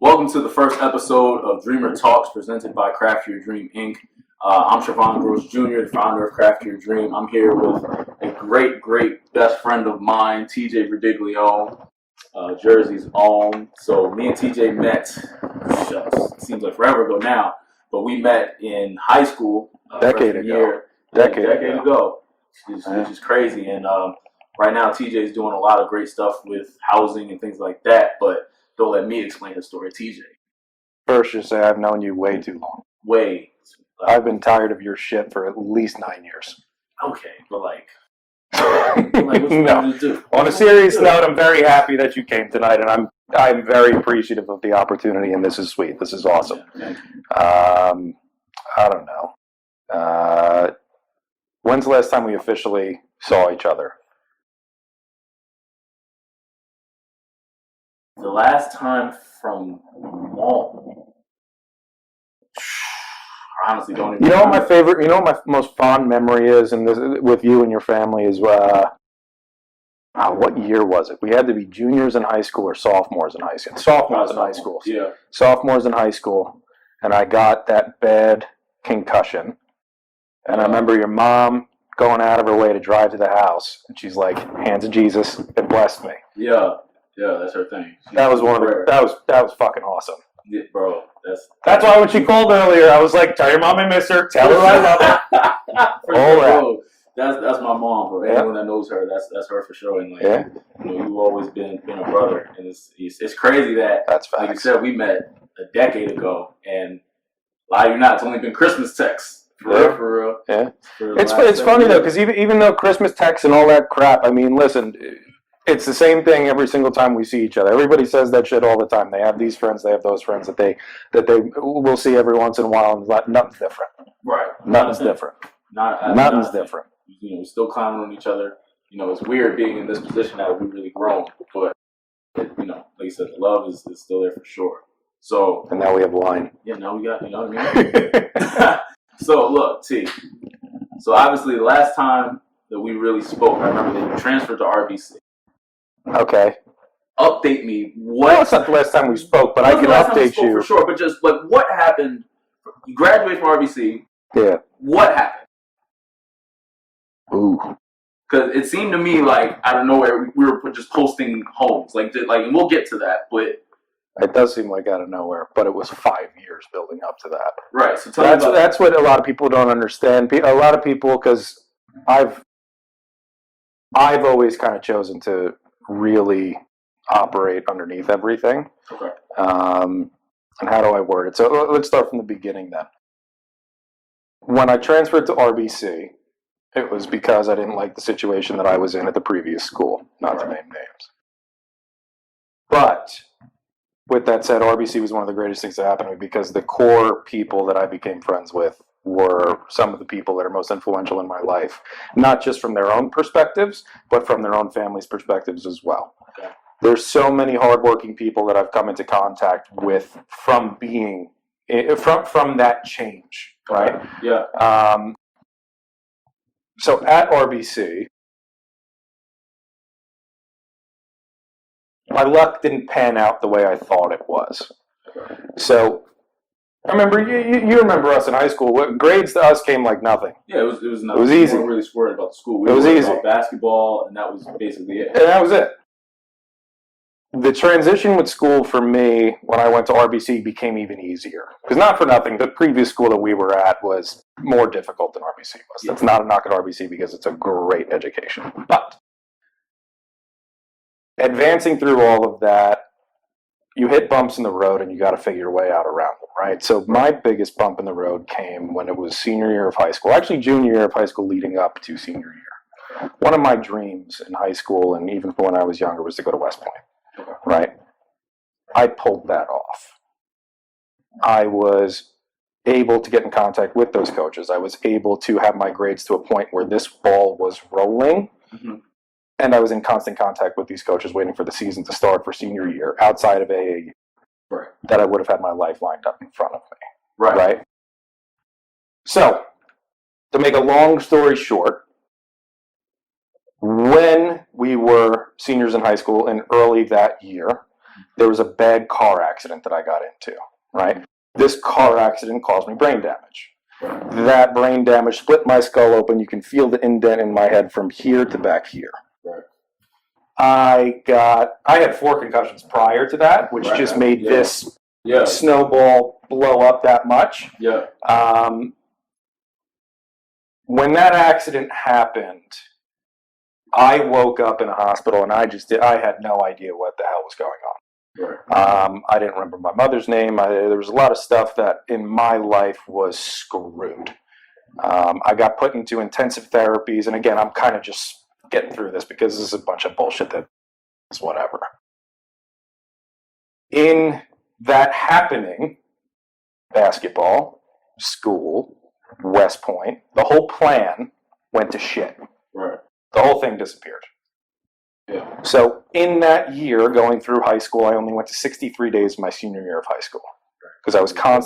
Welcome to the first episode of Dreamer Talks presented by Craft Your Dream, Inc. I'm Siobhan Gross Jr., the founder of Craft Your Dream. I'm here with a great best friend of mine, TJ Verdiglione, Jersey's own. So me and TJ met, seems like forever ago now, but we met in high school. Decade ago, which is crazy. And right now TJ is doing a lot of great stuff with housing and things like that, but don't let me explain the story, TJ. First, just say I've known you way too long. I've been tired of your shit for at least 9 years. Okay, but what you no. to do? On a serious note, I'm very happy that you came tonight, and I'm very appreciative of the opportunity, and this is sweet. This is awesome. Yeah, I don't know. When's the last time we officially saw each other? The last time from mall. Honestly, don't even. You know what my favorite? You know what my most fond memory is, and this with you and your family is. What year was it? We had to be juniors in high school or sophomores in high school. Sophomores in high school. Yeah. Sophomores in high school, and I got that bad concussion, and I remember your mom going out of her way to drive to the house, and she's like, "Hands of Jesus, it blessed me." Yeah. Yeah, that's her thing. That was that was fucking awesome. Yeah, bro, that's why when she called earlier, I was like, "Tell your mom I miss her. Tell her I love her." All that. Bro, that's my mom, bro. Anyone that knows her, that's her for sure. And you've always been a brother, and it's crazy that that's facts. Like you said, we met a decade ago, and lie you not, it's only been Christmas texts. For real. Yeah. It's funny though, because even though Christmas texts and all that crap, I mean, listen. It's the same thing every single time we see each other. Everybody says that shit all the time. They have these friends, they have those friends that they will see every once in a while, and nothing's different. Right. Nothing's different. Nothing's different. We're still climbing on each other. It's weird being in this position now that we've really grown, but like you said, the love is still there for sure. So. And now we have wine. Yeah. Now we got. You know what I mean? So look, T. So obviously, the last time that we really spoke, I remember that you transferred to RBC. Okay. Update me. Well, it's not the last time we spoke, but I can update you. For sure, but just what happened? You graduated from RBC. Yeah. What happened? Ooh. Because it seemed to me like out of nowhere we were just posting homes, and we'll get to that, but it does seem like out of nowhere. But it was 5 years building up to that. Right. So that's what a lot of people don't understand. A lot of people, because I've always kind of chosen to really operate underneath everything. Okay. And how do I word it? So let's start from the beginning then. When I transferred to RBC, it was because I didn't like the situation that I was in at the previous school, not to name names. But with that said, RBC was one of the greatest things that happened to me because the core people that I became friends with were some of the people that are most influential in my life, not just from their own perspectives, but from their own family's perspectives as well. Okay. There's so many hardworking people that I've come into contact with from being from that change, right? Yeah. So at RBC, my luck didn't pan out the way I thought it was. Okay. So I remember you remember us in high school. Grades to us came like nothing. Yeah, it was nothing. It was easy. We weren't really worried about the school. It was easy. About basketball, and that was basically it. And that was it. The transition with school for me when I went to RBC became even easier. Because not for nothing, the previous school that we were at was more difficult than RBC was. That's not a knock at RBC because it's a great education. But advancing through all of that, you hit bumps in the road and you got to figure your way out around them, right? So my biggest bump in the road came when it was senior year of high school, actually junior year of high school leading up to senior year. One of my dreams in high school and even when I was younger was to go to West Point, right? I pulled that off. I was able to get in contact with those coaches. I was able to have my grades to a point where this ball was rolling. Mm-hmm. And I was in constant contact with these coaches waiting for the season to start for senior year outside of AAU. Right. That I would have had my life lined up in front of me. Right. So, to make a long story short, when we were seniors in high school and early that year, there was a bad car accident that I got into, right? This car accident caused me brain damage. That brain damage split my skull open. You can feel the indent in my head from here to back here. I had 4 concussions prior to that, which just made this snowball blow up that much. When that accident happened, I woke up in a hospital and I had no idea what the hell was going on. I didn't remember my mother's name. There was a lot of stuff that in my life was screwed. I got put into intensive therapies, and again, I'm kind of just getting through this because this is a bunch of bullshit that is whatever. In that happening, basketball, school, West Point, the whole plan went to shit. The whole thing disappeared. So in that year, going through high school, I only went to 63 days of my senior year of high school because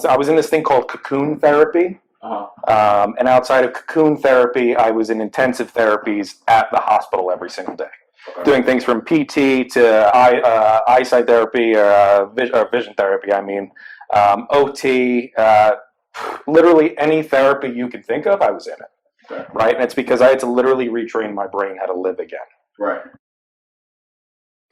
I was in this thing called cocoon therapy. And outside of cocoon therapy, I was in intensive therapies at the hospital every single day, doing things from PT to eyesight therapy or vision therapy. I mean, OT, literally any therapy you can think of, I was in it. Right, and it's because I had to literally retrain my brain how to live again.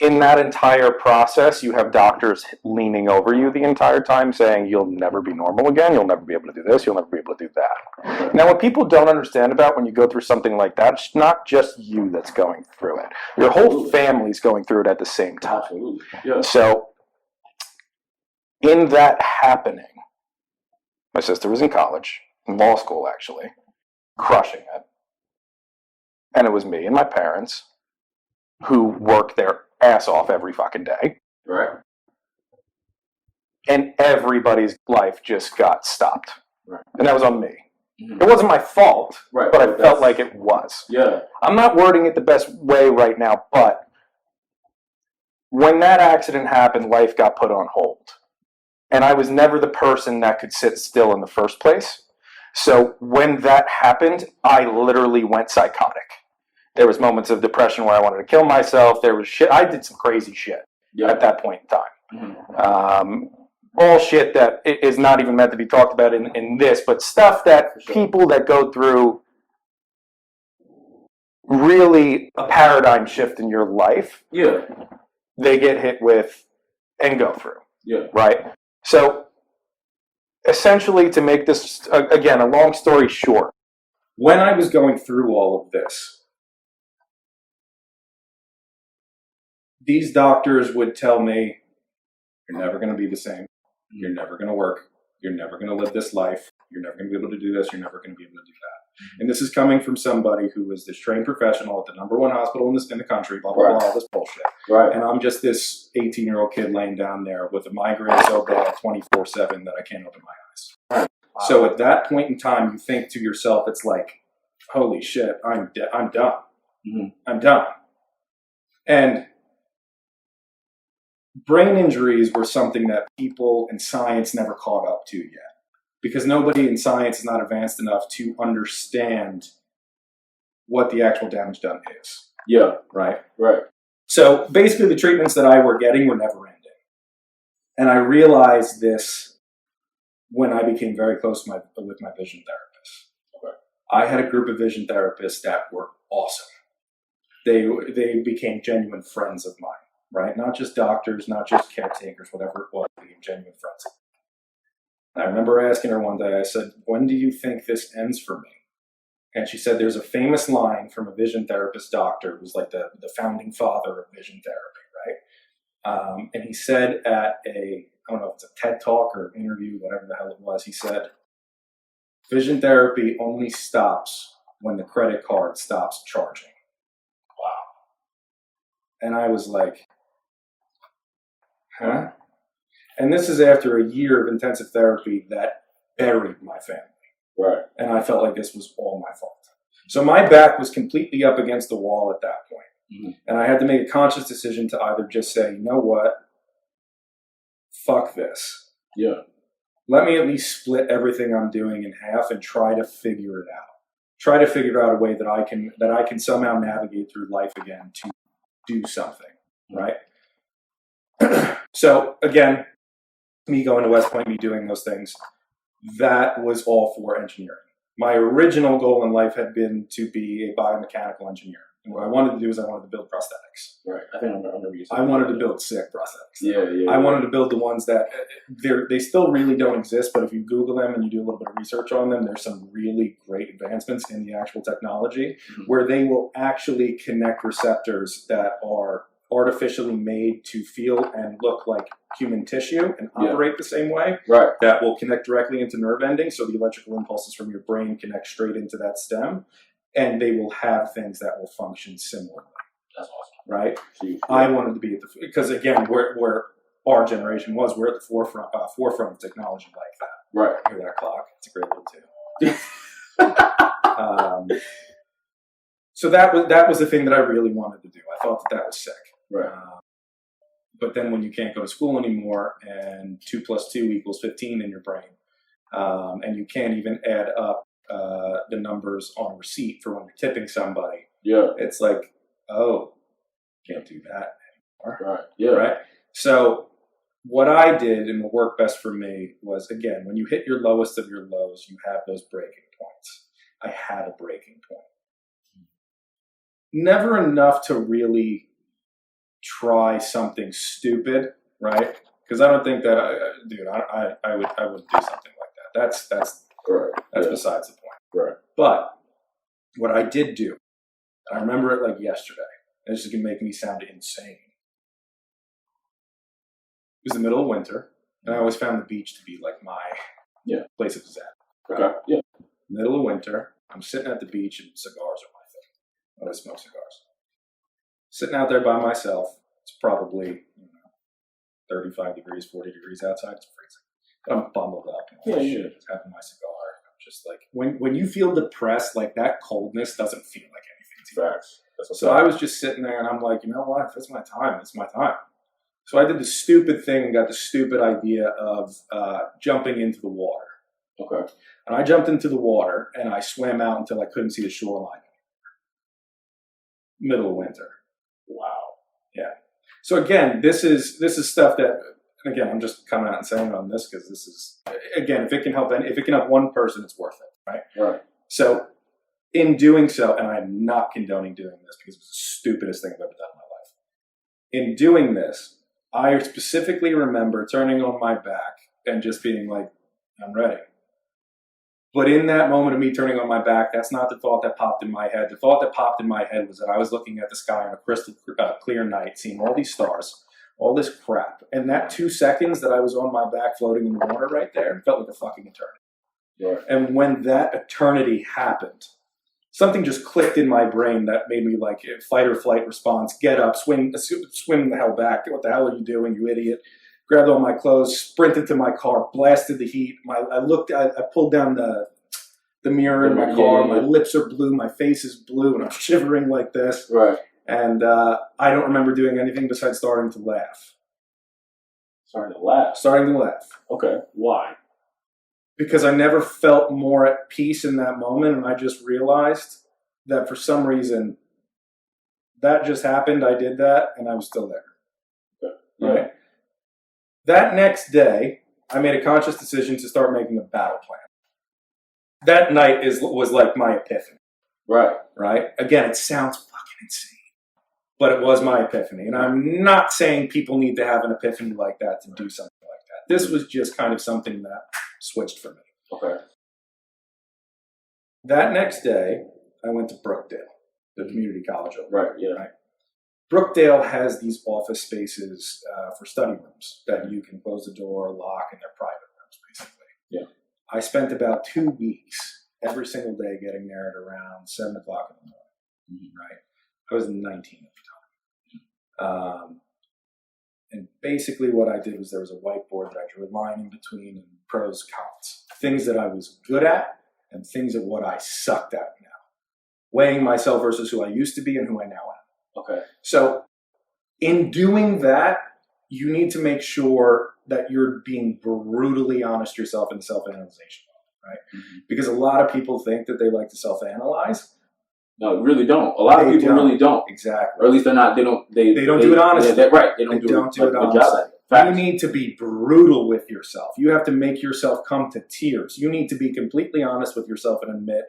In that entire process, you have doctors leaning over you the entire time saying, you'll never be normal again, you'll never be able to do this, you'll never be able to do that. Now, what people don't understand about when you go through something like that, it's not just you that's going through it. Your whole family's going through it at the same time. So, in that happening, my sister was in college, in law school actually, crushing it. And it was me and my parents who worked their ass off every fucking day. And everybody's life just got stopped. And that was on me. It wasn't my fault, but I felt like it was. I'm not wording it the best way right now, but when that accident happened, life got put on hold. And I was never the person that could sit still in the first place. So when that happened, I literally went psychotic. There was moments of depression where I wanted to kill myself. There was shit. I did some crazy shit at that point in time. All shit that is not even meant to be talked about in this, but stuff that people that go through really a paradigm shift in your life, they get hit with and go through. Right? So, essentially, to make this, again, a long story short, when I was going through all of this, these doctors would tell me, you're never going to be the same. You're never going to work. You're never going to live this life. You're never going to be able to do this. You're never going to be able to do that. And this is coming from somebody who was this trained professional at the #1 hospital in the country, blah, blah, blah, all this bullshit. And I'm just this 18-year-old kid laying down there with a migraine so bad 24/7 that I can't open my eyes. So at that point in time, you think to yourself, it's like, holy shit, I'm done. I'm done. And brain injuries were something that people in science never caught up to yet. Because nobody in science is not advanced enough to understand what the actual damage done is. Right? So basically the treatments that I were getting were never ending. And I realized this when I became very close with my vision therapist. I had a group of vision therapists that were awesome. They became genuine friends of mine. Right? Not just doctors, not just caretakers, whatever it was, being genuine friends. And I remember asking her one day, I said, when do you think this ends for me? And she said, there's a famous line from a vision therapist doctor who's like the founding father of vision therapy, right? And he said at I don't know if it's a TED Talk or interview, whatever the hell it was, he said, vision therapy only stops when the credit card stops charging. And I was like, huh? And this is after a year of intensive therapy that buried my family. And I felt like this was all my fault. So my back was completely up against the wall at that point. And I had to make a conscious decision to either just say, you know what? Fuck this. Let me at least split everything I'm doing in half and try to figure it out. Try to figure out a way that I can somehow navigate through life again to do something, right? So again, me going to West Point, me doing those things, that was all for engineering. My original goal in life had been to be a biomechanical engineer. And what I wanted to do is I wanted to build prosthetics. Right. I think I remember you saying I wanted to build sick prosthetics. Yeah. I wanted to build the ones that they still really don't exist, but if you Google them and you do a little bit of research on them, there's some really great advancements in the actual technology where they will actually connect receptors that are artificially made to feel and look like human tissue and operate the same way. Right. That will connect directly into nerve endings, so the electrical impulses from your brain connect straight into that stem, and they will have things that will function similarly. That's awesome. Right? Huge. I wanted to be at the, because again, where our generation was, we're at the forefront of technology like that. Right. Hear that clock? It's a great little tune. So that was the thing that I really wanted to do. I thought that was sick. Right. But then when you can't go to school anymore and 2 + 2 = 15 in your brain, and you can't even add up the numbers on a receipt for when you're tipping somebody, it's like, oh, can't do that anymore. Right. Yeah. Right. So what I did and what worked best for me was, again, when you hit your lowest of your lows, you have those breaking points. I had a breaking point. Never enough to really try something stupid, right? Because I don't think that, I would do something like that. That's besides the point. Right. But what I did do, I remember it like yesterday. And this is going to make me sound insane. It was the middle of winter, and I always found the beach to be like my place of zen. Right? Okay. Yeah. Middle of winter, I'm sitting at the beach, and cigars are my thing. I smoke cigars. Sitting out there by myself. It's probably 35 degrees, 40 degrees outside. It's freezing. But I'm bundled up. Just having my cigar. I'm just like, when you feel depressed, like that coldness doesn't feel like anything to you. Facts. So I was just sitting there and I'm like, you know what? If it's my time, it's my time. So I did the stupid thing and got the stupid idea of jumping into the water. Okay. And I jumped into the water and I swam out until I couldn't see the shoreline. Middle of winter. Wow. Yeah. So again, this is stuff that, again, I'm just coming out and saying on this because this is, again, if it can help one person, it's worth it, right? Right. So in doing so, and I'm not condoning doing this because it's the stupidest thing I've ever done in my life. In doing this, I specifically remember turning on my back and just being like, I'm ready. But in that moment of me turning on my back, that's not the thought that popped in my head. The thought that popped in my head was that I was looking at the sky on a crystal clear night, seeing all these stars, all this crap. And that 2 seconds that I was on my back floating in the water right there felt like a fucking eternity. Right. And when that eternity happened, something just clicked in my brain that made me like fight or flight response, get up, swim the hell back. What the hell are you doing, you idiot? Grabbed all my clothes, sprinted to my car, blasted the heat. I pulled down the mirror in my car. My lips are blue, my face is blue, and I'm shivering like this. Right. And I don't remember doing anything besides starting to laugh. Starting to laugh? Starting to laugh. Okay. Why? Because I never felt more at peace in that moment, and I just realized that for some reason, that just happened, I did that, and I was still there. Okay. Right? That next day, I made a conscious decision to start making a battle plan. That night was like my epiphany. Right. Right? Again, it sounds fucking insane, but it was my epiphany. And I'm not saying people need to have an epiphany like that to do something like that. This was just kind of something that switched for me. Okay. That next day, I went to Brookdale, the community college over Right, there, yeah. right? Brookdale has these office spaces for study rooms that you can close the door, lock, and they're private rooms, basically. Yeah. I spent about 2 weeks every single day getting there at around 7 o'clock in the morning, right? I was 19 at the time. And basically what I did was there was a whiteboard that I drew a line in between and pros, cons. Things that I was good at and things of what I sucked at now. Weighing myself versus who I used to be and who I now am. Okay. So in doing that, you need to make sure that you're being brutally honest yourself in self-analyzation, right? Mm-hmm. Because a lot of people think that they like to self-analyze. No, really don't. A lot of people really don't. Exactly. Or at least they're not. They don't do it honestly. Right. They don't do it honestly. a good job at it. Facts. You need to be brutal with yourself. You have to make yourself come to tears. You need to be completely honest with yourself and admit,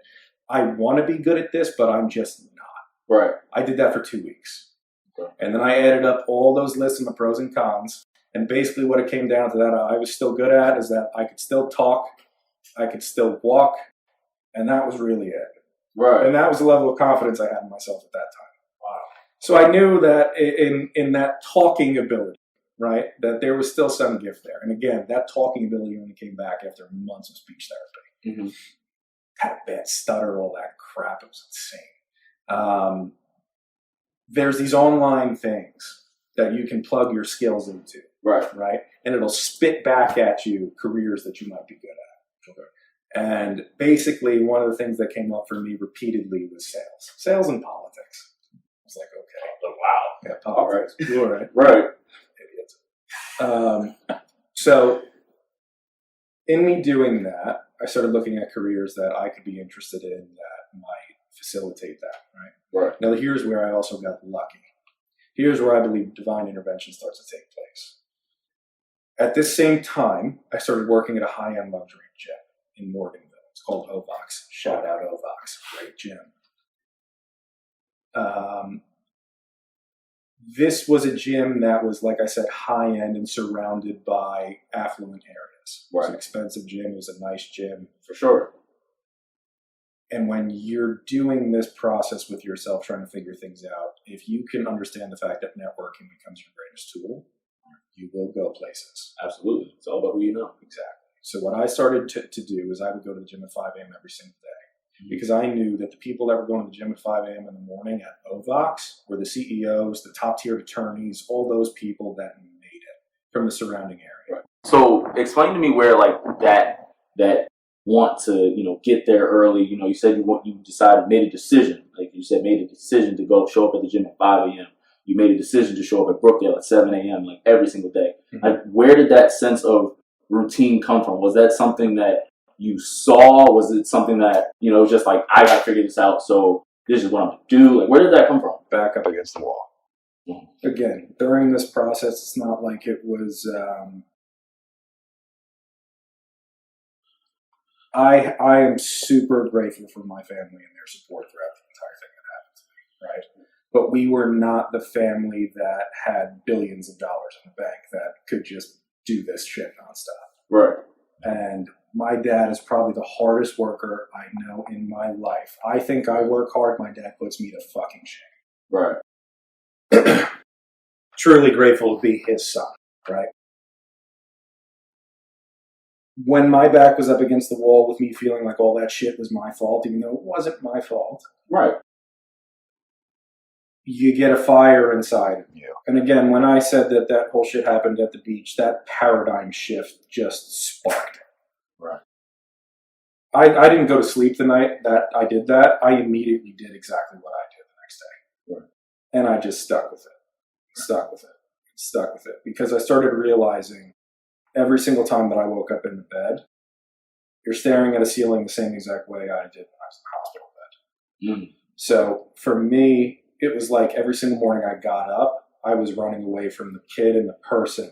I want to be good at this, but I'm just not. Right. I did that for 2 weeks. Okay. And then I added up all those lists and the pros and cons. And basically what it came down to that I was still good at is that I could still talk, I could still walk, and that was really it. Right. And that was the level of confidence I had in myself at that time. Wow. So I knew that in that talking ability, right, that there was still some gift there. And again, that talking ability only came back after months of speech therapy. Mm-hmm. Had a bad stutter, all that crap. It was insane. There's these online things that you can plug your skills into. Right. And it'll spit back at you careers that you might be good at. Okay. And basically, one of the things that came up for me repeatedly was sales and politics. I was like, okay. Oh, wow. Yeah, politics. All right. Right. So in me doing that, I started looking at careers that I could be interested in that might facilitate that. Right. Now, here's where I also got lucky. Here's where I believe divine intervention starts to take place. At this same time, I started working at a high-end luxury gym in Morganville. It's called 𝐦𝐨𝐬𝐤𝐸. Shout out 𝐦𝐸𝐸. Great gym. This was a gym that was, like I said, high-end and surrounded by affluent areas. It was an expensive gym. It was a nice gym. For sure. And when you're doing this process with yourself, trying to figure things out, if you can understand the fact that networking becomes your greatest tool, you will go places. Absolutely. It's all about who you know. Exactly. So what I started to do is I would go to the gym at 5 a.m. every single day because I knew that the people that were going to the gym at 5 a.m. in the morning at 𝐸𝐸𝐸 were the CEOs, the top-tier attorneys, all those people that made it from the surrounding area. Right. So explain to me where like that want to get there early. You said you made a decision. Like you said, made a decision to go show up at the gym at 5 a.m. You made a decision to show up at Brookdale at 7 a.m. like every single day. Mm-hmm. Like, where did that sense of routine come from? Was that something that you saw? Was it something that, just like, I got to figure this out, so this is what I'm going to do? Like, where did that come from? Back up against the wall. Mm-hmm. Again, during this process, it's not like it was... I am super grateful for my family and their support throughout the entire thing that happened to me, right? But we were not the family that had billions of dollars in the bank that could just do this shit nonstop. Right. And my dad is probably the hardest worker I know in my life. I think I work hard. My dad puts me to fucking shame. Right. Truly grateful to be his son, right? When my back was up against the wall with me feeling like all that shit was my fault, even though it wasn't my fault. Right. You get a fire inside of you. And again, when I said that whole shit happened at the beach, that paradigm shift just sparked. Right. I didn't go to sleep the night that I did that. I immediately did exactly what I did the next day. Right. And I just stuck with it. Because I started realizing every single time that I woke up in the bed, you're staring at a ceiling the same exact way I did when I was in the hospital bed. Mm. So for me, it was like every single morning I got up, I was running away from the kid and the person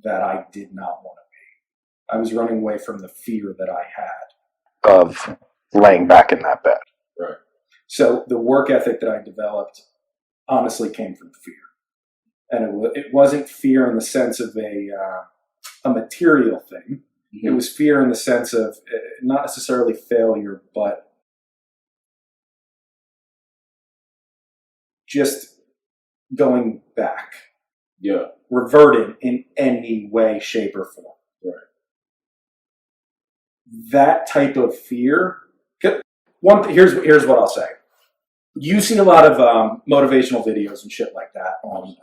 that I did not want to be. I was running away from the fear that I had. Of laying back in that bed. Right. So the work ethic that I developed honestly came from fear. And it wasn't fear in the sense of a material thing. Mm-hmm. It was fear in the sense of not necessarily failure, but just going back. Yeah. Reverting in any way, shape, or form. Right. That type of fear. Here's what I'll say. You see a lot of motivational videos and shit like that on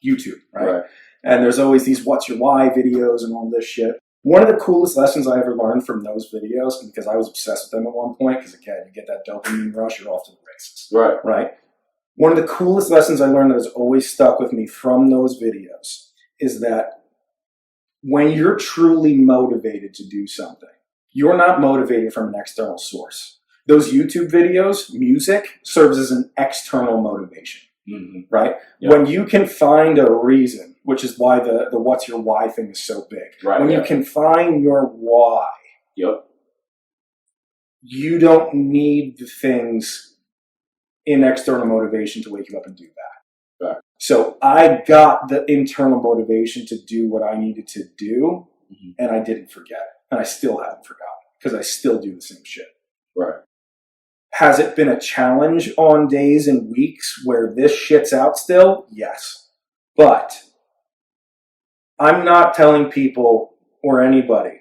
YouTube, right? And there's always these "What's Your Why" videos and all this shit. One of the coolest lessons I ever learned from those videos, because I was obsessed with them at one point, because again, you get that dopamine rush, you're off to the races. Right. Right. One of the coolest lessons I learned that has always stuck with me from those videos is that when you're truly motivated to do something, you're not motivated from an external source. Those YouTube videos, music, serves as an external motivation. Mm-hmm. Right? Yep. When you can find a reason which is why the what's your why thing is so big. Right. When you can find your why, Yep. you don't need the things in external motivation to wake you up and do that. Right. So I got the internal motivation to do what I needed to do, and I didn't forget it. And I still haven't forgotten because I still do the same shit. Right. Has it been a challenge on days and weeks where this shit's out still? Yes. But I'm not telling people or anybody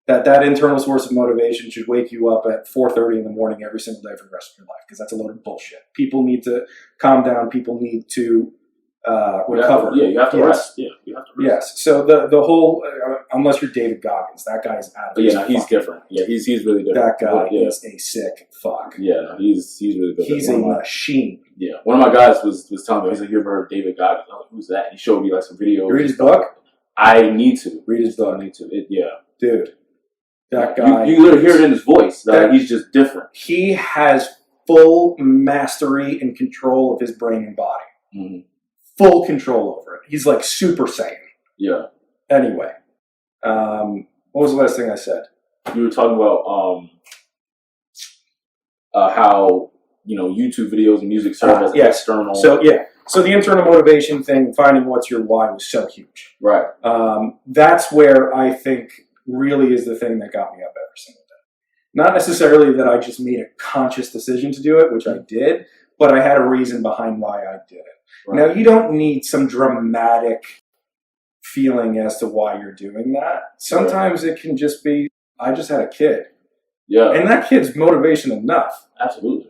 that internal source of motivation should wake you up at 4:30 in the morning every single day for the rest of your life, because that's a load of bullshit. People need to calm down. People need to recover. You have to rest. Yeah, you have to rest. Yes. So the whole, unless you're David Goggins, that guy's out of But his yeah, he's fucking different. Yeah, he's really different. That guy yeah. is a sick fuck. Yeah, no, he's really good. He's a machine. Yeah, one of my guys was telling me, he's like, "You ever heard of David Goggins?" I was like, "Who's that?" He showed me like some videos. You read his book? I need to Read his book. I need to. Yeah, Dude, that guy. You literally hear it in his voice. That he's just different. He has full mastery and control of his brain and body. Mm-hmm. Full control over it. He's like Super Saiyan. Yeah. Anyway, what was the last thing I said? You were talking about how YouTube videos and music serve as external. So the internal motivation thing, finding what's your why, was so huge. Right. That's where I think really is the thing that got me up every single day. Not necessarily that I just made a conscious decision to do it, which I did, but I had a reason behind why I did it. Right. Now, you don't need some dramatic feeling as to why you're doing that. Sometimes it can just be, I just had a kid. Yeah. And that kid's motivation enough. Absolutely.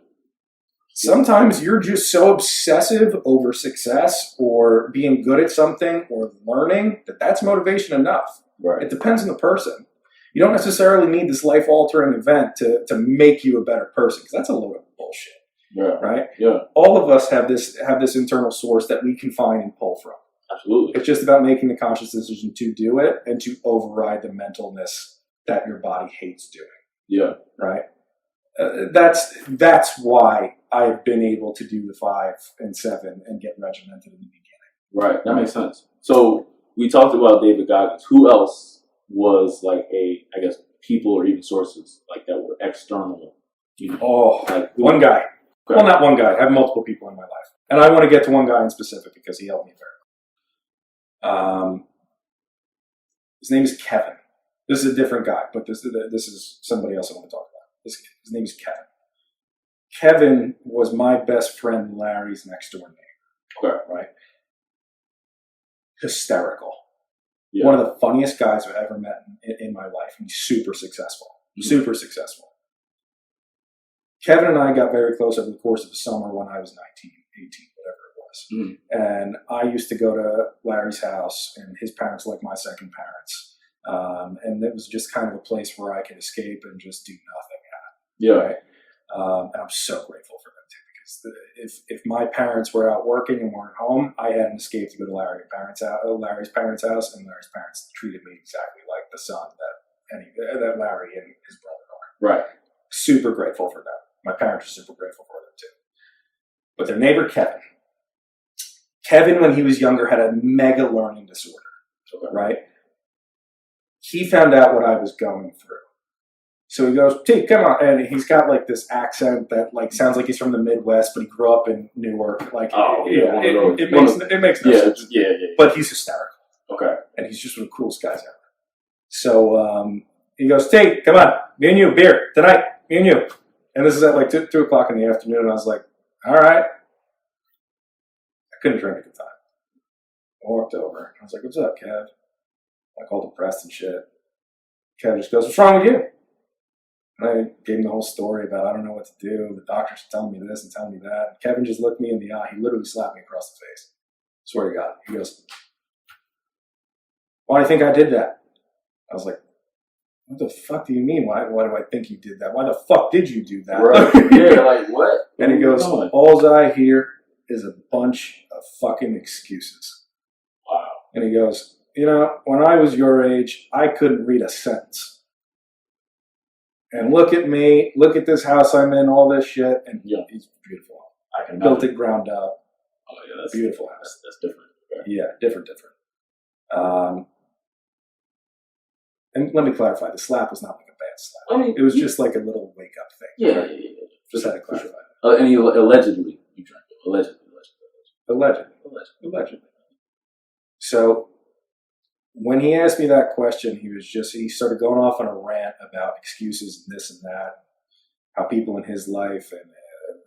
Sometimes you're just so obsessive over success or being good at something or learning that's motivation enough. Right. It depends on the person. You don't necessarily need this life-altering event to make you a better person, because that's a load of bullshit. Yeah. Right? Yeah. All of us have this internal source that we can find and pull from. Absolutely. It's just about making the conscious decision to do it and to override the mentalness that your body hates doing. Yeah. Right? That's why I've been able to do the 5 and 7 and get regimented in the beginning. Right. That makes sense. So we talked about David Goggins. Who else was like people or even sources like that were external? One guy. Okay. Well, not one guy. I have multiple people in my life. And I want to get to one guy in specific because he helped me very much. His name is Kevin. This is a different guy, but this is somebody else I want to talk about. His name is Kevin. Kevin was my best friend Larry's next door neighbor. Okay. Right? Hysterical. Yeah. One of the funniest guys I've ever met in my life. He's super successful. Mm-hmm. Super successful. Kevin and I got very close over the course of the summer when I was 19, 18, whatever it was. Mm-hmm. And I used to go to Larry's house, and his parents like my second parents. And it was just kind of a place where I could escape and just do nothing at. Yeah. Right? And I'm so grateful for them too, because if my parents were out working and weren't home, I had an escape to go to Larry's parents' house, and Larry's parents treated me exactly like the son that Larry and his brother are. Right. Super grateful for them. My parents are super grateful for them too. But their neighbor Kevin, when he was younger, had a mega learning disorder. Okay. Right? He found out what I was going through. So he goes, "T, come on." And he's got like this accent that like sounds like he's from the Midwest, but he grew up in Newark. Like, it makes no sense. Yeah. But he's hysterical. Okay. And he's just one of the coolest guys ever. So he goes, "T, come on. Me and you, beer, tonight. Me and you." And this is at like 2 o'clock in the afternoon, and I was like, all right. I couldn't drink at the time. I walked over. I was like, "What's up, Kev?" Like all depressed and shit. Kev just goes, "What's wrong with you?" And I gave him the whole story about I don't know what to do. The doctors are telling me this and telling me that. And Kevin just looked me in the eye. He literally slapped me across the face. Swear to God. He goes, "Why do you think I did that?" I was like, "What the fuck do you mean? Why do I think you did that? Why the fuck did you do that?" Right. Yeah, like what? And he goes, "All I hear is a bunch of fucking excuses." Wow. And he goes, "When I was your age, I couldn't read a sentence. And look at me, look at this house I'm in, all this shit." And he's beautiful. I can built it ground up. Oh yeah, that's beautiful house. That's different. Right? Yeah, different. And let me clarify, the slap was not like a bad slap. I mean, it was just like a little wake up thing. Yeah, right? yeah. Just had to clarify. And he allegedly, you drank it. Allegedly. So when he asked me that question, he started going off on a rant about excuses and this and that, how people in his life and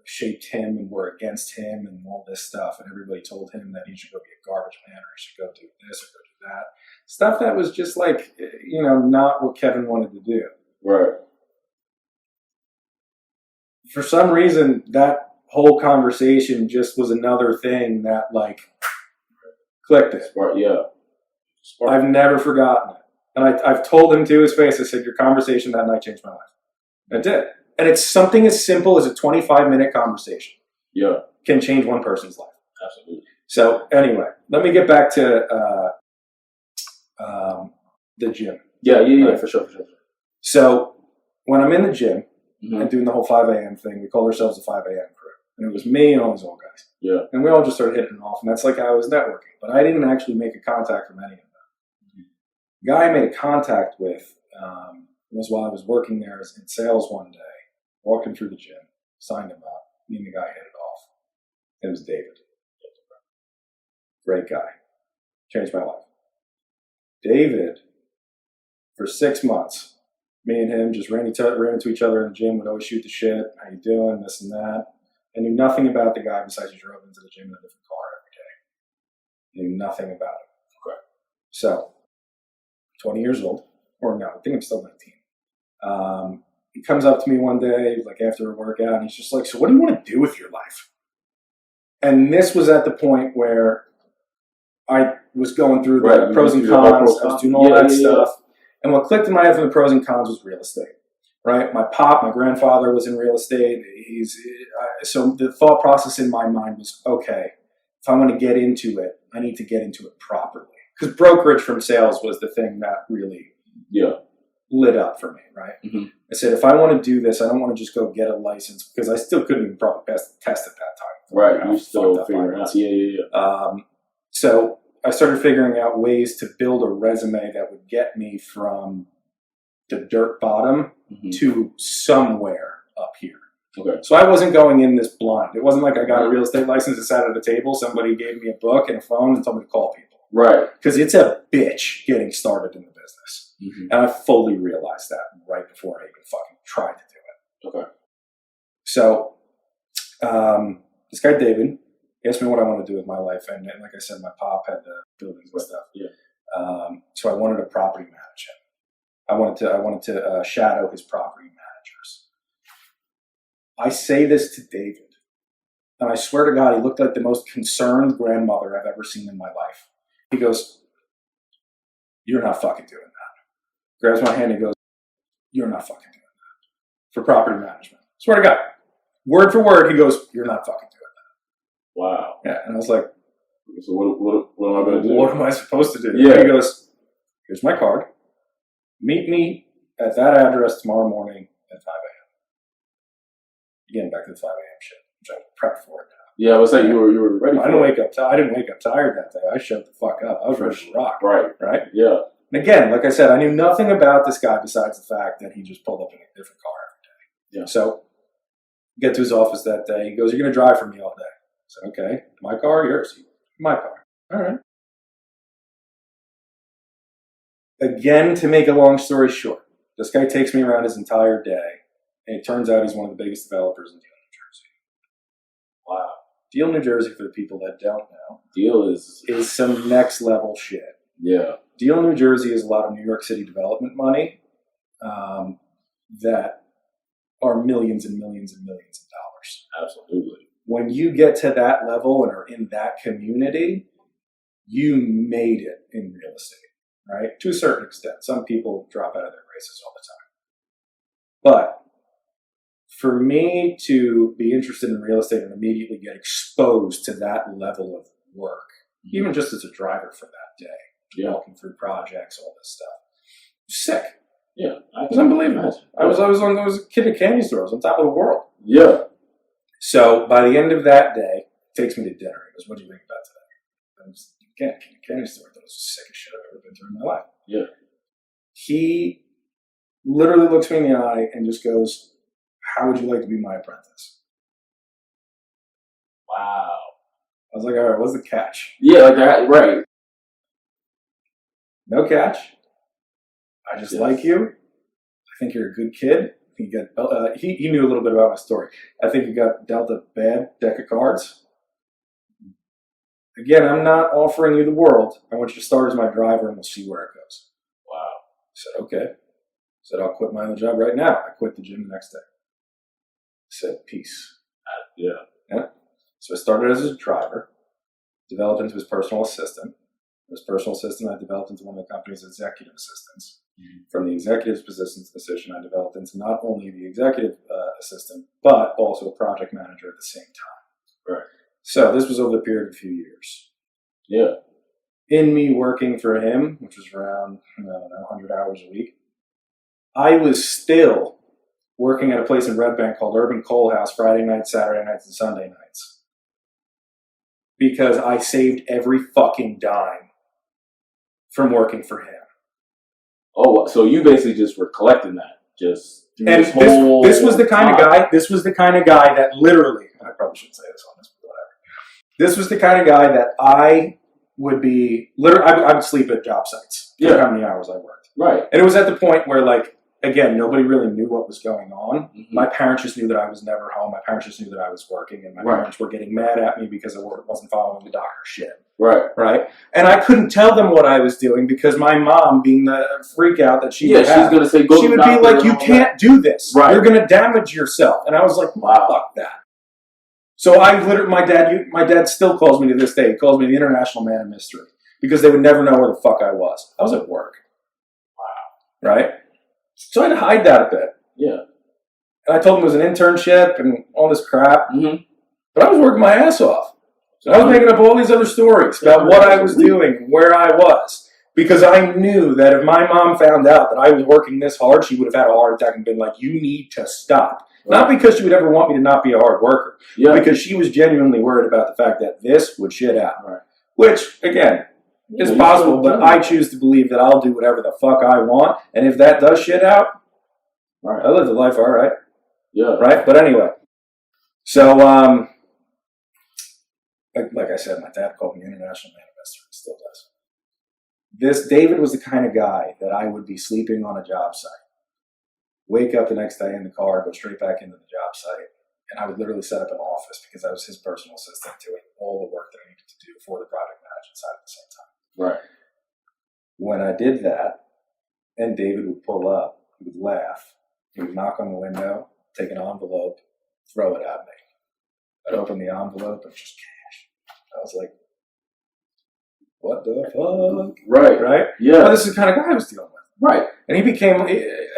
shaped him and were against him and all this stuff, and everybody told him that he should go be a garbage man or he should go do this or go do that. Stuff that was just like, not what Kevin wanted to do. Right. For some reason, that whole conversation just was another thing that like clicked it. Smart, yeah. Smart. I've never forgotten it. And I've told him to his face, I said, your conversation that night changed my life. And it did. And it's something as simple as a 25-minute conversation. Yeah. Can change one person's life. Absolutely. So anyway, let me get back to the gym. Yeah, right. For sure. So when I'm in the gym and doing the whole 5 a.m. thing, we called ourselves the 5 a.m. crew. And it was me and all these old guys. Yeah. And we all just started hitting it off. And that's like how I was networking. But I didn't actually make a contact from any of them. The guy I made a contact with was while I was working there in sales one day. Walked him through the gym, signed him up. Me and the guy hit it off. It was David. Great guy. Changed my life. David, for 6 months, me and him just ran into each other in the gym, would always shoot the shit. How you doing? This and that. I knew nothing about the guy besides he drove into the gym in a different car every day. Knew nothing about him. Okay. So, 20 years old, or no, I think I'm still 19. He comes up to me one day, like after a workout, and he's just like, so what do you want to do with your life? And this was at the point where I was going through the pros and cons. I was doing all that stuff. And what clicked in my head from the pros and cons was real estate, right? My grandfather was in real estate. So the thought process in my mind was, okay, if I want to get into it, I need to get into it properly. Because brokerage from sales was the thing that really lit up for me, right? Mm-hmm. I said, if I want to do this, I don't want to just go get a license, because I still couldn't even probably pass the test at that time. Right, you still figuring out. Yeah. So I started figuring out ways to build a resume that would get me from the dirt bottom to somewhere up here. Okay. So I wasn't going in this blind. It wasn't like I got a real estate license and sat at a table. Somebody gave me a book and a phone and told me to call people. Right. Because it's a bitch getting started in the business. Mm-hmm. And I fully realized that right before I even fucking tried to do it. Okay. So this guy, David, asked me what I want to do with my life. And like I said, my pop had the buildings and stuff. Yeah. So I wanted to property manage him. I wanted to shadow his property managers. I say this to David, and I swear to God, he looked like the most concerned grandmother I've ever seen in my life. He goes, "You're not fucking doing that." Grabs my hand and goes, "You're not fucking doing that for property management." Swear to God, word for word, he goes, "You're not fucking doing that." Wow. Yeah, and I was like, "So what am I going to do? What am I supposed to do?" Yeah. He goes, "Here's my card. Meet me at that address tomorrow morning at 5 a.m. Again, back to the 5 a.m. shit. I'm trying to prep for it now. Yeah, I was like, you were ready. I didn't wake up tired that day. I shut the fuck up. I was ready to rock. Right? Yeah. And again, like I said, I knew nothing about this guy besides the fact that he just pulled up in a different car every day. Yeah. So, get to his office that day. He goes, "You're going to drive for me all day." I said, "Okay. My car, yours." "My car." "All right." Again, to make a long story short, this guy takes me around his entire day, and it turns out he's one of the biggest developers in Deal, New Jersey. Wow. Deal, New Jersey, for the people that don't know, Deal is some next level shit. Yeah. Deal, New Jersey is a lot of New York City development money that are millions and millions and millions of dollars. Absolutely. When you get to that level and are in that community, you made it in real estate. Right? To a certain extent. Some people drop out of their races all the time. But for me to be interested in real estate and immediately get exposed to that level of work, even just as a driver for that day, walking through projects, all this stuff, sick. Yeah. It was unbelievable. I was a kid at candy store. I was on top of the world. Yeah. So by the end of that day, he takes me to dinner. He goes, "What do you think about today?" again, King Candy Store, that was the sickest shit I've ever been through in my life. Yeah. He literally looks me in the eye and just goes, how would you like to be my apprentice? Wow. I was like, all right, what's the catch? Yeah, like that, right. No catch. I just like you. I think you're a good kid. He knew a little bit about my story. I think you got dealt a bad deck of cards. Again, I'm not offering you the world. I want you to start as my driver and we'll see where it goes. Wow. I said, okay. I said, I'll quit my own job right now. I quit the gym the next day. I said, peace. Yeah. So I started as his driver, developed into his personal assistant. His personal assistant, I developed into one of the company's executive assistants. Mm-hmm. From the executive position, I developed into not only the executive assistant, but also a project manager at the same time. Right. So this was over the period of a few years. Yeah. In me working for him, which was around 100 hours a week, I was still working at a place in Red Bank called Urban Coal House Friday nights, Saturday nights, and Sunday nights. Because I saved every fucking dime from working for him. Oh, so you basically just were collecting that, just through and this was the kind of guy. This was the kind of guy that literally. I probably shouldn't say this on this, but whatever. This was the kind of guy that I would be literally. I would sleep at job sites. For how many hours I worked. Right. And it was at the point where, like, again, nobody really knew what was going on. Mm-hmm. My parents just knew that I was never home. My parents just knew that I was working, and my parents were getting mad at me because I wasn't following the doctor's shit. Right. And I couldn't tell them what I was doing because my mom, being the freak out that she would have, she's gonna say, go she would be like, "You can't do this. Right. You're going to damage yourself." And I was like, "Wow, fuck that." So I literally, my dad still calls me to this day. He calls me the International Man of Mystery because they would never know where the fuck I was. I was at work. Wow. Right. So I had to hide that a bit. Yeah. And I told him it was an internship and all this crap. Mm-hmm. But I was working my ass off. So I was making up all these other stories about what I was doing, where I was. Because I knew that if my mom found out that I was working this hard, she would have had a heart attack and been like, "You need to stop." Right. Not because she would ever want me to not be a hard worker. Yeah. But because she was genuinely worried about the fact that this would shit out. Right. Which, again, is possible, but I choose to believe that I'll do whatever the fuck I want. And if that does shit out, I live the life all right. Yeah. Right? But anyway. So, like I said, my dad called me International Man of Mystery. He still does. David was the kind of guy that I would be sleeping on a job site. Wake up the next day in the car, go straight back into the job site. And I would literally set up an office because I was his personal assistant doing all the work that I needed to do for the project management side at the same time. Right. When I did that, and David would pull up, he would laugh, he would knock on the window, take an envelope, throw it at me. I'd open the envelope and just cash. I was like, what the fuck? Right? Yeah. Well, this is the kind of guy I was dealing with. Right. And he became,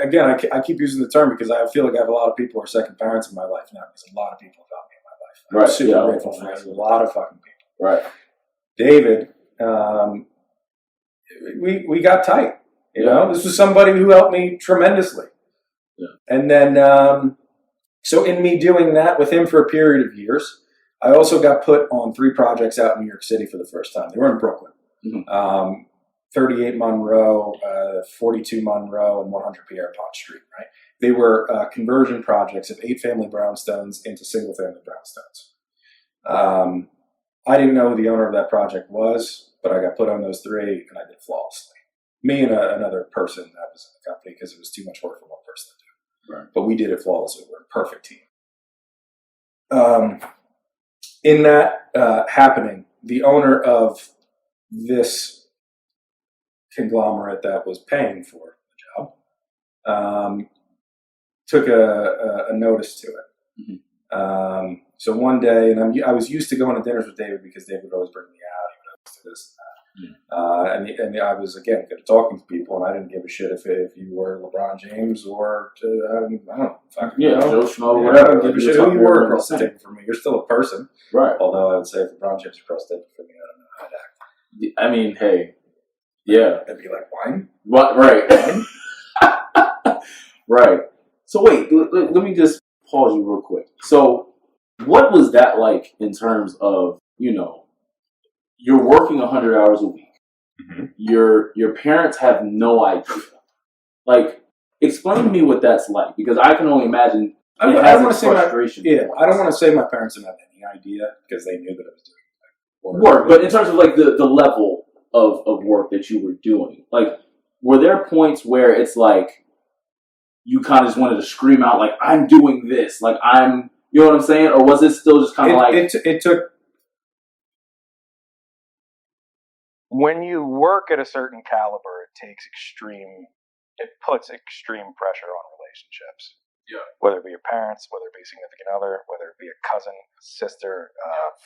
again, I keep using the term because I feel like I have a lot of people who are second parents in my life now because a lot of people have got me in my life. I'm super grateful for it. A lot of fucking people. Right. David, we got tight. You know, this was somebody who helped me tremendously. Yeah. And then, so in me doing that with him for a period of years, I also got put on 3 projects out in New York City for the first time. They were in Brooklyn. Mm-hmm. 38 Monroe, 42 Monroe, and 100 Pierre Pont Street, right? They were conversion projects of 8-family brownstones into single-family brownstones. I didn't know who the owner of that project was, but I got put on those 3, and I did flawlessly. Me and another person that was in the company because it was too much work for one person to do. Right. But we did it flawlessly. We're a perfect team. In that happening, the owner of this conglomerate that was paying for the job took a notice to it. Mm-hmm. So one day, and I was used to going to dinners with David because David would always bring me out. He would always do this and that. Mm-hmm. And I was, again, good at talking to people, and I didn't give a shit if you were LeBron James or, I don't know. Joe Schmo, whatever. I don't give a shit who you were across the table from me. You're still a person. Right. Although I would say if LeBron James across the table from me, I don't know how I'd act. I mean, hey. Yeah. I'd be like, wine? What? Right. Wine? Right. So wait, let me just pause you real quick. So what was that like in terms of, you're working 100 hours a week. Mm-hmm. Your parents have no idea. Like, explain to me what that's like, because I can only imagine. I It don't has want its to say frustration. I don't want to say my parents didn't have any idea because they knew that I was doing work, but in terms of like the level of work that you were doing, like, were there points where it's like you kind of just wanted to scream out, like, I'm doing this, like, I'm, you know what I'm saying, or was it still just kind of like it took. When you work at a certain caliber, it puts extreme pressure on relationships. Yeah. Whether it be your parents, whether it be a significant other, whether it be a cousin, sister,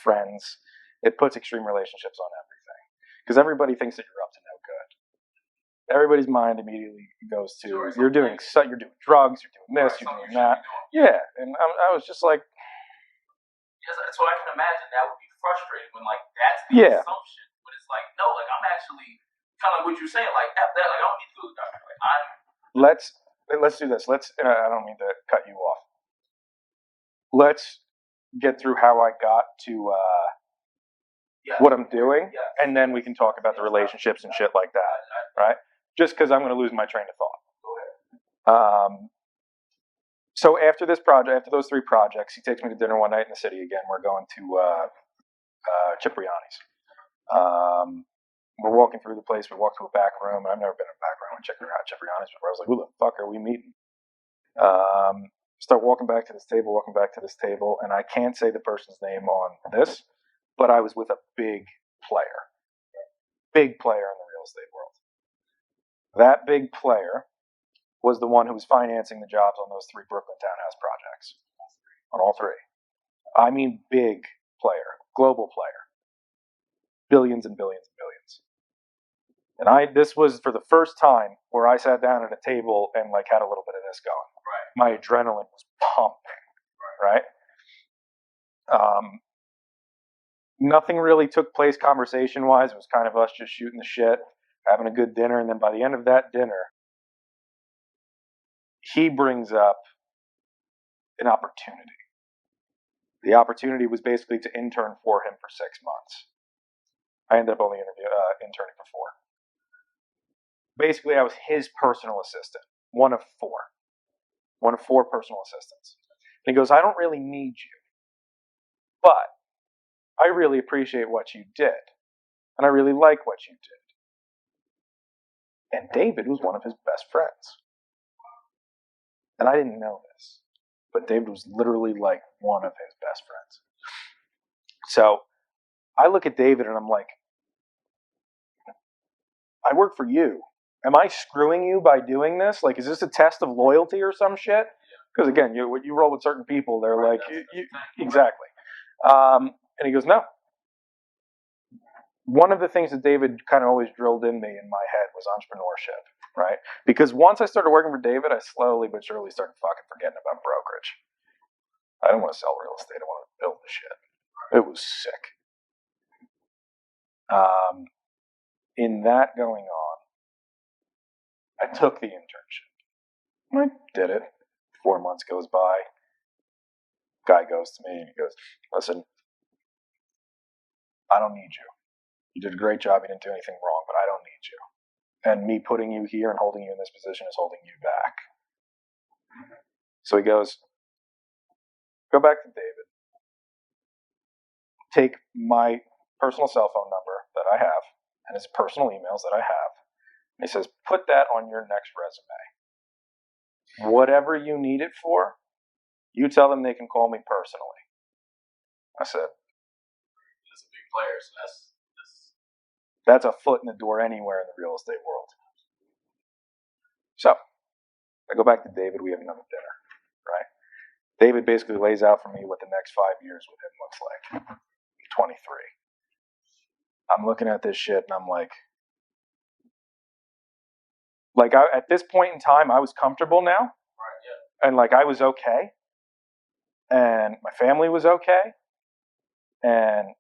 friends, it puts extreme relationships on everything. Because everybody thinks that you're up to no good. Everybody's mind immediately goes to you're doing drugs, you're doing this, you're doing that. Yeah, and I was just like, so I can imagine that would be frustrating when, like, that's the assumption, but it's like, no, like, I'm actually kind of like what you're saying, like, F that, like, I don't need to go to the doctor, like, let's do this. I don't mean to cut you off. Let's get through how I got to what I'm doing, and then we can talk about the relationships and shit like that, right? Just because I'm going to lose my train of thought. So after this project, after those 3 projects, he takes me to dinner one night in the city again. We're going to Cipriani's. We're walking through the place. We walk to a back room, and I've never been in a back room at Cipriani's before. I was like, who the fuck are we meeting? Start walking back to this table, and I can't say the person's name on this, but I was with a big player in the real estate world. That big player was the one who was financing the jobs on those 3 Brooklyn townhouse projects. On all 3. I mean, big player, global player. Billions and billions and billions. And this was for the first time where I sat down at a table and like had a little bit of this going. Right. My adrenaline was pumping. Right. Nothing really took place conversation-wise. It was kind of us just shooting the shit, having a good dinner, and then by the end of that dinner, he brings up an opportunity. The opportunity was basically to intern for him for 6 months. I ended up only interning for 4. Basically, I was his personal assistant, one of 4 personal assistants. And he goes, I don't really need you, but I really appreciate what you did, and I really like what you did. And David was one of his best friends. And I didn't know this, but David was literally like one of his best friends. So I look at David and I'm like, I work for you. Am I screwing you by doing this? Like, is this a test of loyalty or some shit? Because again, when you roll with certain people, they're like, exactly. And he goes, no. One of the things that David kind of always drilled in me in my head was entrepreneurship, right? Because once I started working for David, I slowly but surely started fucking forgetting about brokerage. I didn't want to sell real estate. I wanted to build the shit. It was sick. In that going on, I took the internship. I did it. 4 months goes by. Guy goes to me and he goes, listen, I don't need you. You did a great job. You didn't do anything wrong, but I don't need you. And me putting you here and holding you in this position is holding you back. So he goes, go back to David. Take my personal cell phone number that I have and his personal emails that I have. And he says, put that on your next resume. Whatever you need it for, you tell them they can call me personally. I said, He's a big player, so that's a foot in the door anywhere in the real estate world. So I go back to David. We have another dinner, right? David basically lays out for me what the next 5 years with him looks like. I'm 23. I'm looking at this shit and I'm like at this point in time, I was comfortable now. Right, yeah. And like I was okay. And my family was okay. And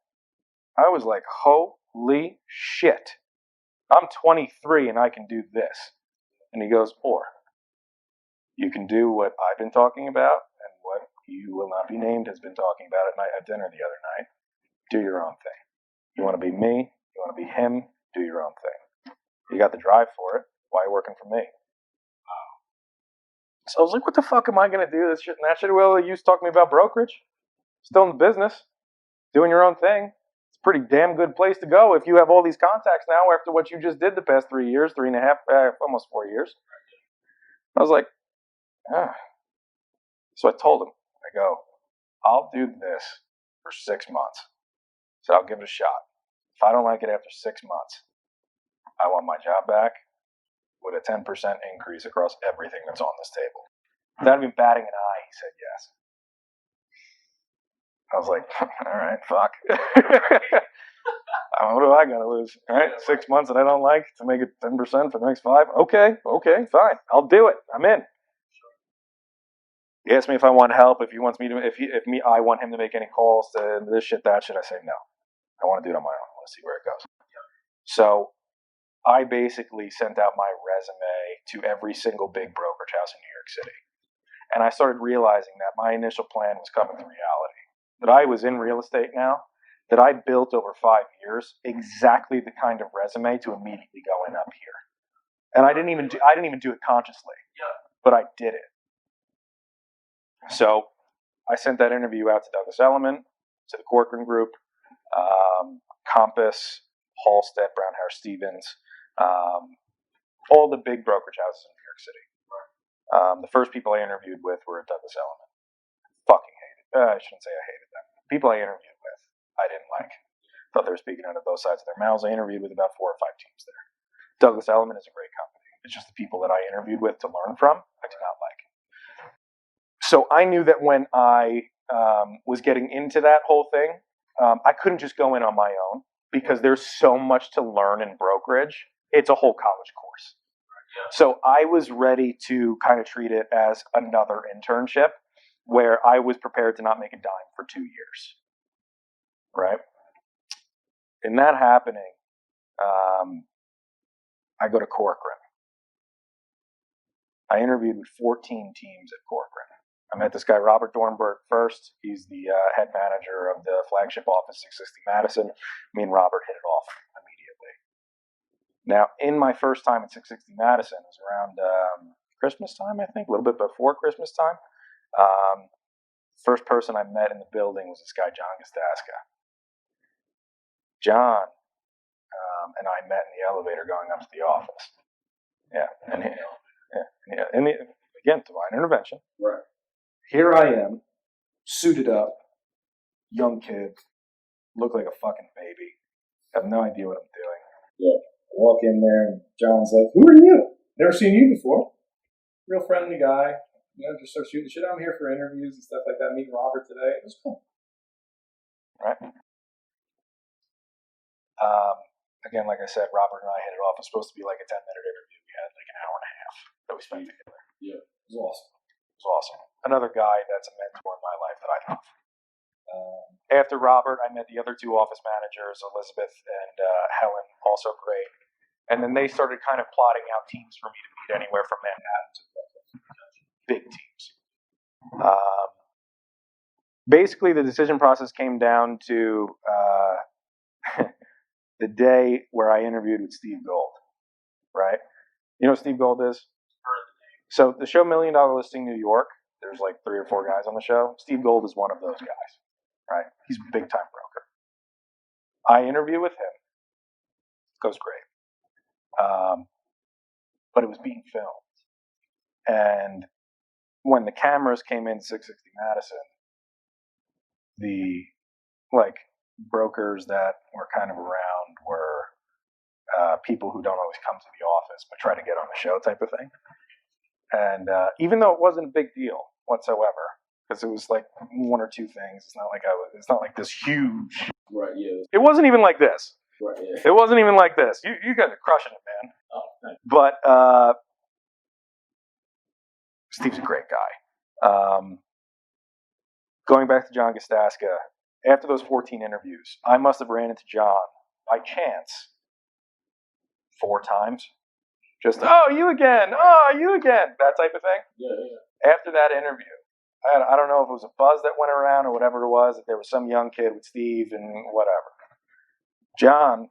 I was like, holy shit. I'm 23 and I can do this. And he goes, or you can do what I've been talking about and what you will not be named has been talking about at dinner the other night. Do your own thing. You want to be me? You want to be him? Do your own thing. You got the drive for it. Why are you working for me? So I was like, what the fuck am I going to do? This shit and that shit. Well, you used to talk to me about brokerage. Still in the business. Doing your own thing. It's a pretty damn good place to go if you have all these contacts now after what you just did the past 3 years, 3.5, almost 4 years. I was like, ah. So I told him, I go, I'll do this for 6 months. So I'll give it a shot. If I don't like it after 6 months, I want my job back with a 10% increase across everything that's on this table. Without even batting an eye, he said yes. I was like, all right, fuck. What do I got to lose? All right, 6 months that I don't like to make it 10% for the next 5? Okay, fine. I'll do it. I'm in. He asked me if I want help, if he wants me to, I want him to make any calls to this shit, that shit. I say no. I want to do it on my own. I want to see where it goes. So I basically sent out my resume to every single big brokerage house in New York City. And I started realizing that my initial plan was coming to reality. That I was in real estate now, that I built over 5 years exactly the kind of resume to immediately go in up here. And I didn't even do it consciously, but I did it. So I sent that interview out to Douglas Elliman, to the Corcoran Group, Compass, Halstead, Brown Harris Stevens, all the big brokerage houses in New York City. The first people I interviewed with were at Douglas Elliman. Fucking hated. I shouldn't say I hated them. People I interviewed with, I didn't like. Thought they were speaking out of both sides of their mouths. I interviewed with about 4 or 5 teams there. Douglas Elliman is a great company. It's just the people that I interviewed with to learn from, I did not like. So I knew that when I was getting into that whole thing, I couldn't just go in on my own because there's so much to learn in brokerage. It's a whole college course. So I was ready to kind of treat it as another internship where I was prepared to not make a dime for 2 years. Right? In that happening, I go to Corcoran. I interviewed with 14 teams at Corcoran. I met this guy, Robert Dornberg, first. He's the head manager of the flagship office, 660 Madison. Me and Robert hit it off immediately. Now, in my first time at 660 Madison, it was around Christmas time, I think, a little bit before Christmas time. First person I met in the building was this guy, 𝐥𝐢𝐤𝐤𝐿. John and I met in the elevator going up to the office. Yeah, and again, divine intervention. Right. Here I am, suited up, young kid, look like a fucking baby, have no idea what I'm doing. Yeah. I walk in there and John's like, "Who are you? Never seen you before." Real friendly guy. Just start shooting shit. I'm here for interviews and stuff like that. Meeting Robert today. It was cool. Right. Again, like I said, Robert and I hit it off. It was supposed to be like a 10-minute interview. We had like an hour and a half that we spent together. Yeah. It was awesome. It was awesome. Another guy that's a mentor in my life that I love. After Robert, I met the other 2 office managers, Elizabeth and Helen, also great. And then they started kind of plotting out teams for me to meet anywhere from Manhattan to big teams. Basically, the decision process came down to the day where I interviewed with Steve Gold, right? You know what Steve Gold is? So the show $1 Million Listing New York, there's like 3 or 4 guys on the show. Steve Gold is one of those guys, right? He's a big time broker. I interview with him. It goes great. But it was being filmed. And when the cameras came in 660 Madison, the brokers that were kind of around were people who don't always come to the office but try to get on the show type of thing. And even though it wasn't a big deal whatsoever, because it was like 1 or 2 things, it's not like this huge. Right. Yeah. It wasn't even like this. Right. Yeah. It wasn't even like this. You guys are crushing it, man. Oh, thanks. But Steve's a great guy. Going back to John 𝐥𝐢𝐤𝐿, after those 14 interviews, I must have ran into John by chance 4 times. Just, oh, you again, that type of thing. Yeah. After that interview, I don't know if it was a buzz that went around or whatever it was, that there was some young kid with Steve and whatever. John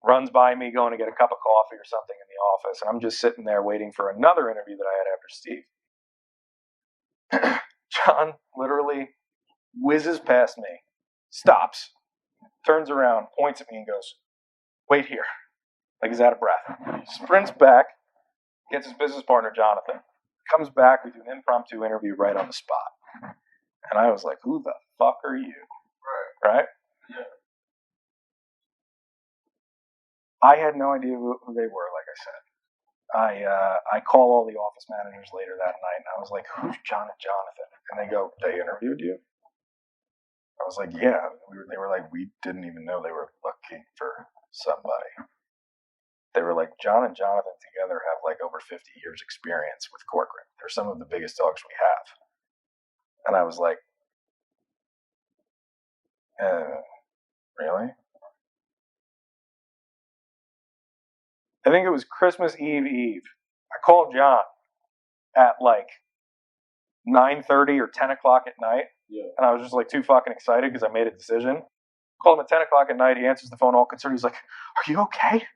runs by me going to get a cup of coffee or something in the office, and I'm just sitting there waiting for another interview that I had after Steve. John literally whizzes past me, stops, turns around, points at me, and goes, "Wait here." Like he's out of breath. Sprints back, gets his business partner, Jonathan. Comes back, we do an impromptu interview right on the spot. And I was like, who the fuck are you? Right? Yeah. I had no idea who they were, like I said. I call all the office managers later that night, and I was like, who's John and Jonathan? And they go, they interviewed you? I was like, yeah. They were like, we didn't even know they were looking for somebody. They were like, John and Jonathan together have like over 50 years experience with Corcoran. They're some of the biggest dogs we have. And I was like, really? I think it was Christmas Eve. I called John at like 9:30 or 10 o'clock at night. Yeah. And I was just like too fucking excited because I made a decision. Called him at 10 o'clock at night. He answers the phone all concerned. He's like, are you okay?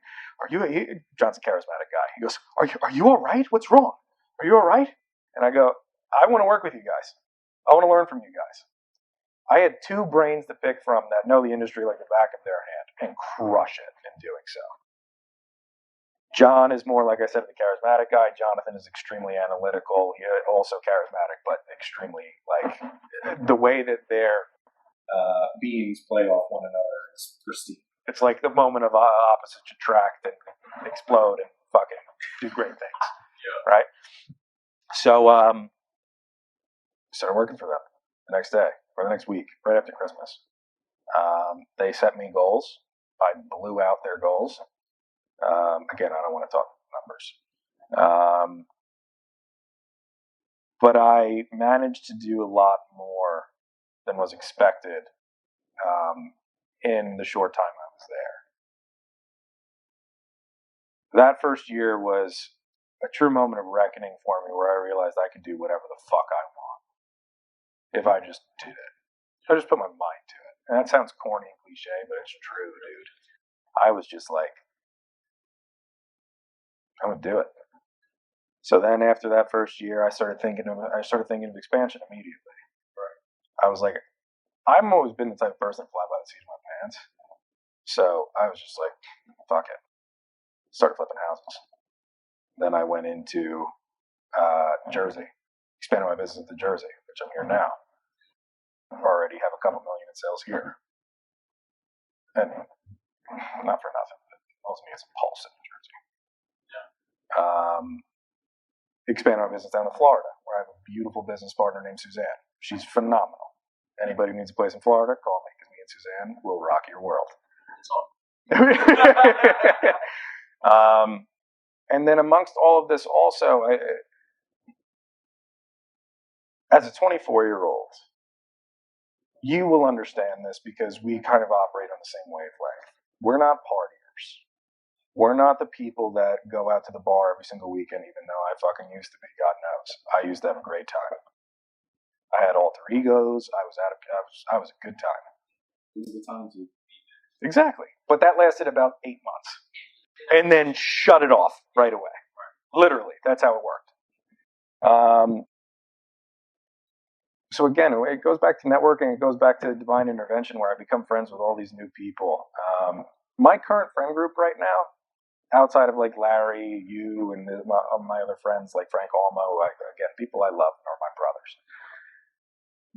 John's a charismatic guy. He goes, are you all right? What's wrong? Are you all right? And I go, I want to work with you guys. I want to learn from you guys. I had two brains to pick from that know the industry like the back of their hand and crush it in doing so. John is more, like I said, the charismatic guy. Jonathan is extremely analytical. He also charismatic, but extremely, like, the way that their beings play off one another is pristine. it's like the moment of opposites attract and explode and fucking do great things. Yeah. Right? So, started working for them the next day, or the next week, right after Christmas. They set me goals. I blew out their goals. Again, I don't want to talk numbers. But I managed to do a lot more than was expected in the short time I was there. That first year was a true moment of reckoning for me where I realized I could do whatever the fuck I want if I just did it. I just put my mind to it. And that sounds corny and cliche, but it's true, dude. I was just like, I'm gonna do it. So then after that first year, I started thinking of expansion immediately. Right. I was like, I've always been the type of person to fly by the seat of my pants. So I was just like, fuck it. Started flipping houses. Then I went into Jersey, expanded my business into Jersey, which I'm here now. Already have a couple million in sales here. And not for nothing, but also needs a pulse in New Jersey. Expanded my business down to Florida, where I have a beautiful business partner named Suzanne. She's phenomenal. Anybody who needs a place in Florida, call me, because me and Suzanne will rock your world. And then amongst all of this also, as a 24-year-old, you will understand this because we kind of operate on the same wavelength. We're not partiers. We're not the people that go out to the bar every single weekend, even though I fucking used to be, God knows. I used to have a great time. I had alter egos. I was a good time. It was the time to. Exactly. But that lasted about 8 months. And then shut it off right away. Literally. That's how it worked. So again, it goes back to networking. It goes back to divine intervention where I become friends with all these new people. My current friend group right now, outside of like Larry, you, and my other friends like Frank Almo, again, people I love are my brothers.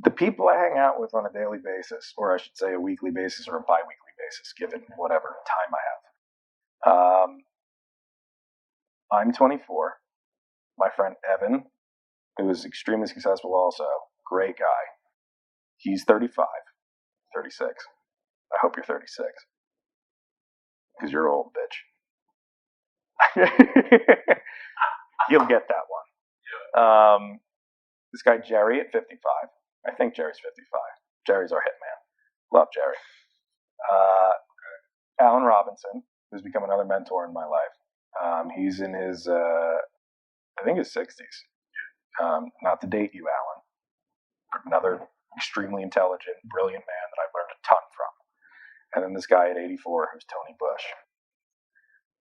The people I hang out with on a daily basis, or I should say a weekly basis or a bi-weekly basis, given whatever time I have. I'm 24. My friend Evan, who is extremely successful also, great guy. He's 35, 36. I hope you're 36. Because you're old, bitch. You'll get that one. This guy Jerry at 55. I think Jerry's 55. Jerry's our hitman. Love Jerry. Alan Robinson, who's become another mentor in my life. He's in his, I think his 60s. Not to date you, Alan. Another extremely intelligent, brilliant man that I've learned a ton from. and then this guy at 84 who's Tony Bush.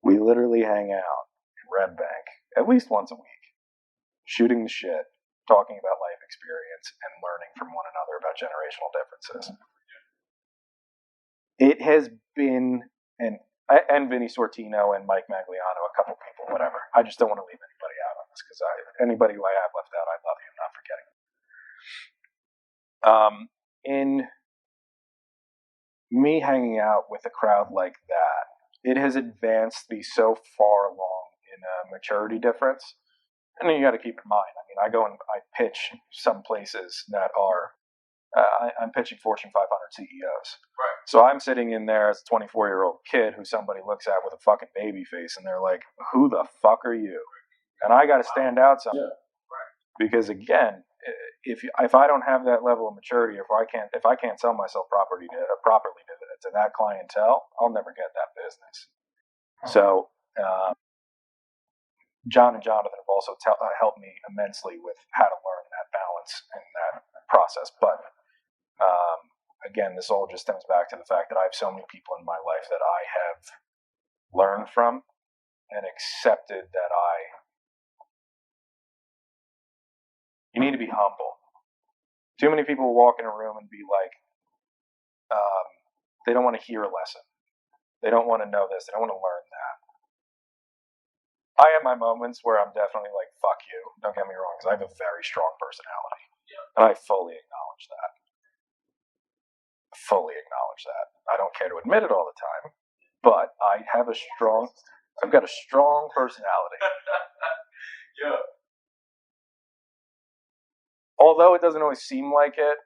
We literally hang out in Red Bank at least once a week, shooting the shit, talking about life experience, and learning from one another about generational differences. It has been, and Vinny Sortino and Mike Magliano, a couple people, whatever. I just don't want to leave anybody out on this because anybody who I have left out, I love you. I'm not forgetting. In me hanging out with a crowd like that, it has advanced me so far along in a maturity difference. And then you got to keep in mind, I mean, I go and I pitch some places that are, I'm pitching Fortune 500 CEOs. Right. So I'm sitting in there as a 24-year-old kid who somebody looks at with a fucking baby face, and they're like, "Who the fuck are you?" And I got to stand out something. Yeah. Right. Because again, if I don't have that level of maturity, if I can't sell myself properly to that clientele, I'll never get that business. So John and Jonathan have also helped me immensely with how to learn that balance and that process. But again, this all just stems back to the fact that I have so many people in my life that I have learned from and accepted that you need to be humble. Too many people walk in a room and be like, they don't want to hear a lesson. They don't want to know this. They don't want to learn that. I have my moments where I'm definitely like, fuck you. Don't get me wrong, because I have a very strong personality. Yeah. And I fully acknowledge that. I don't care to admit it all the time, but I've got a strong personality. Yeah. Although it doesn't always seem like it,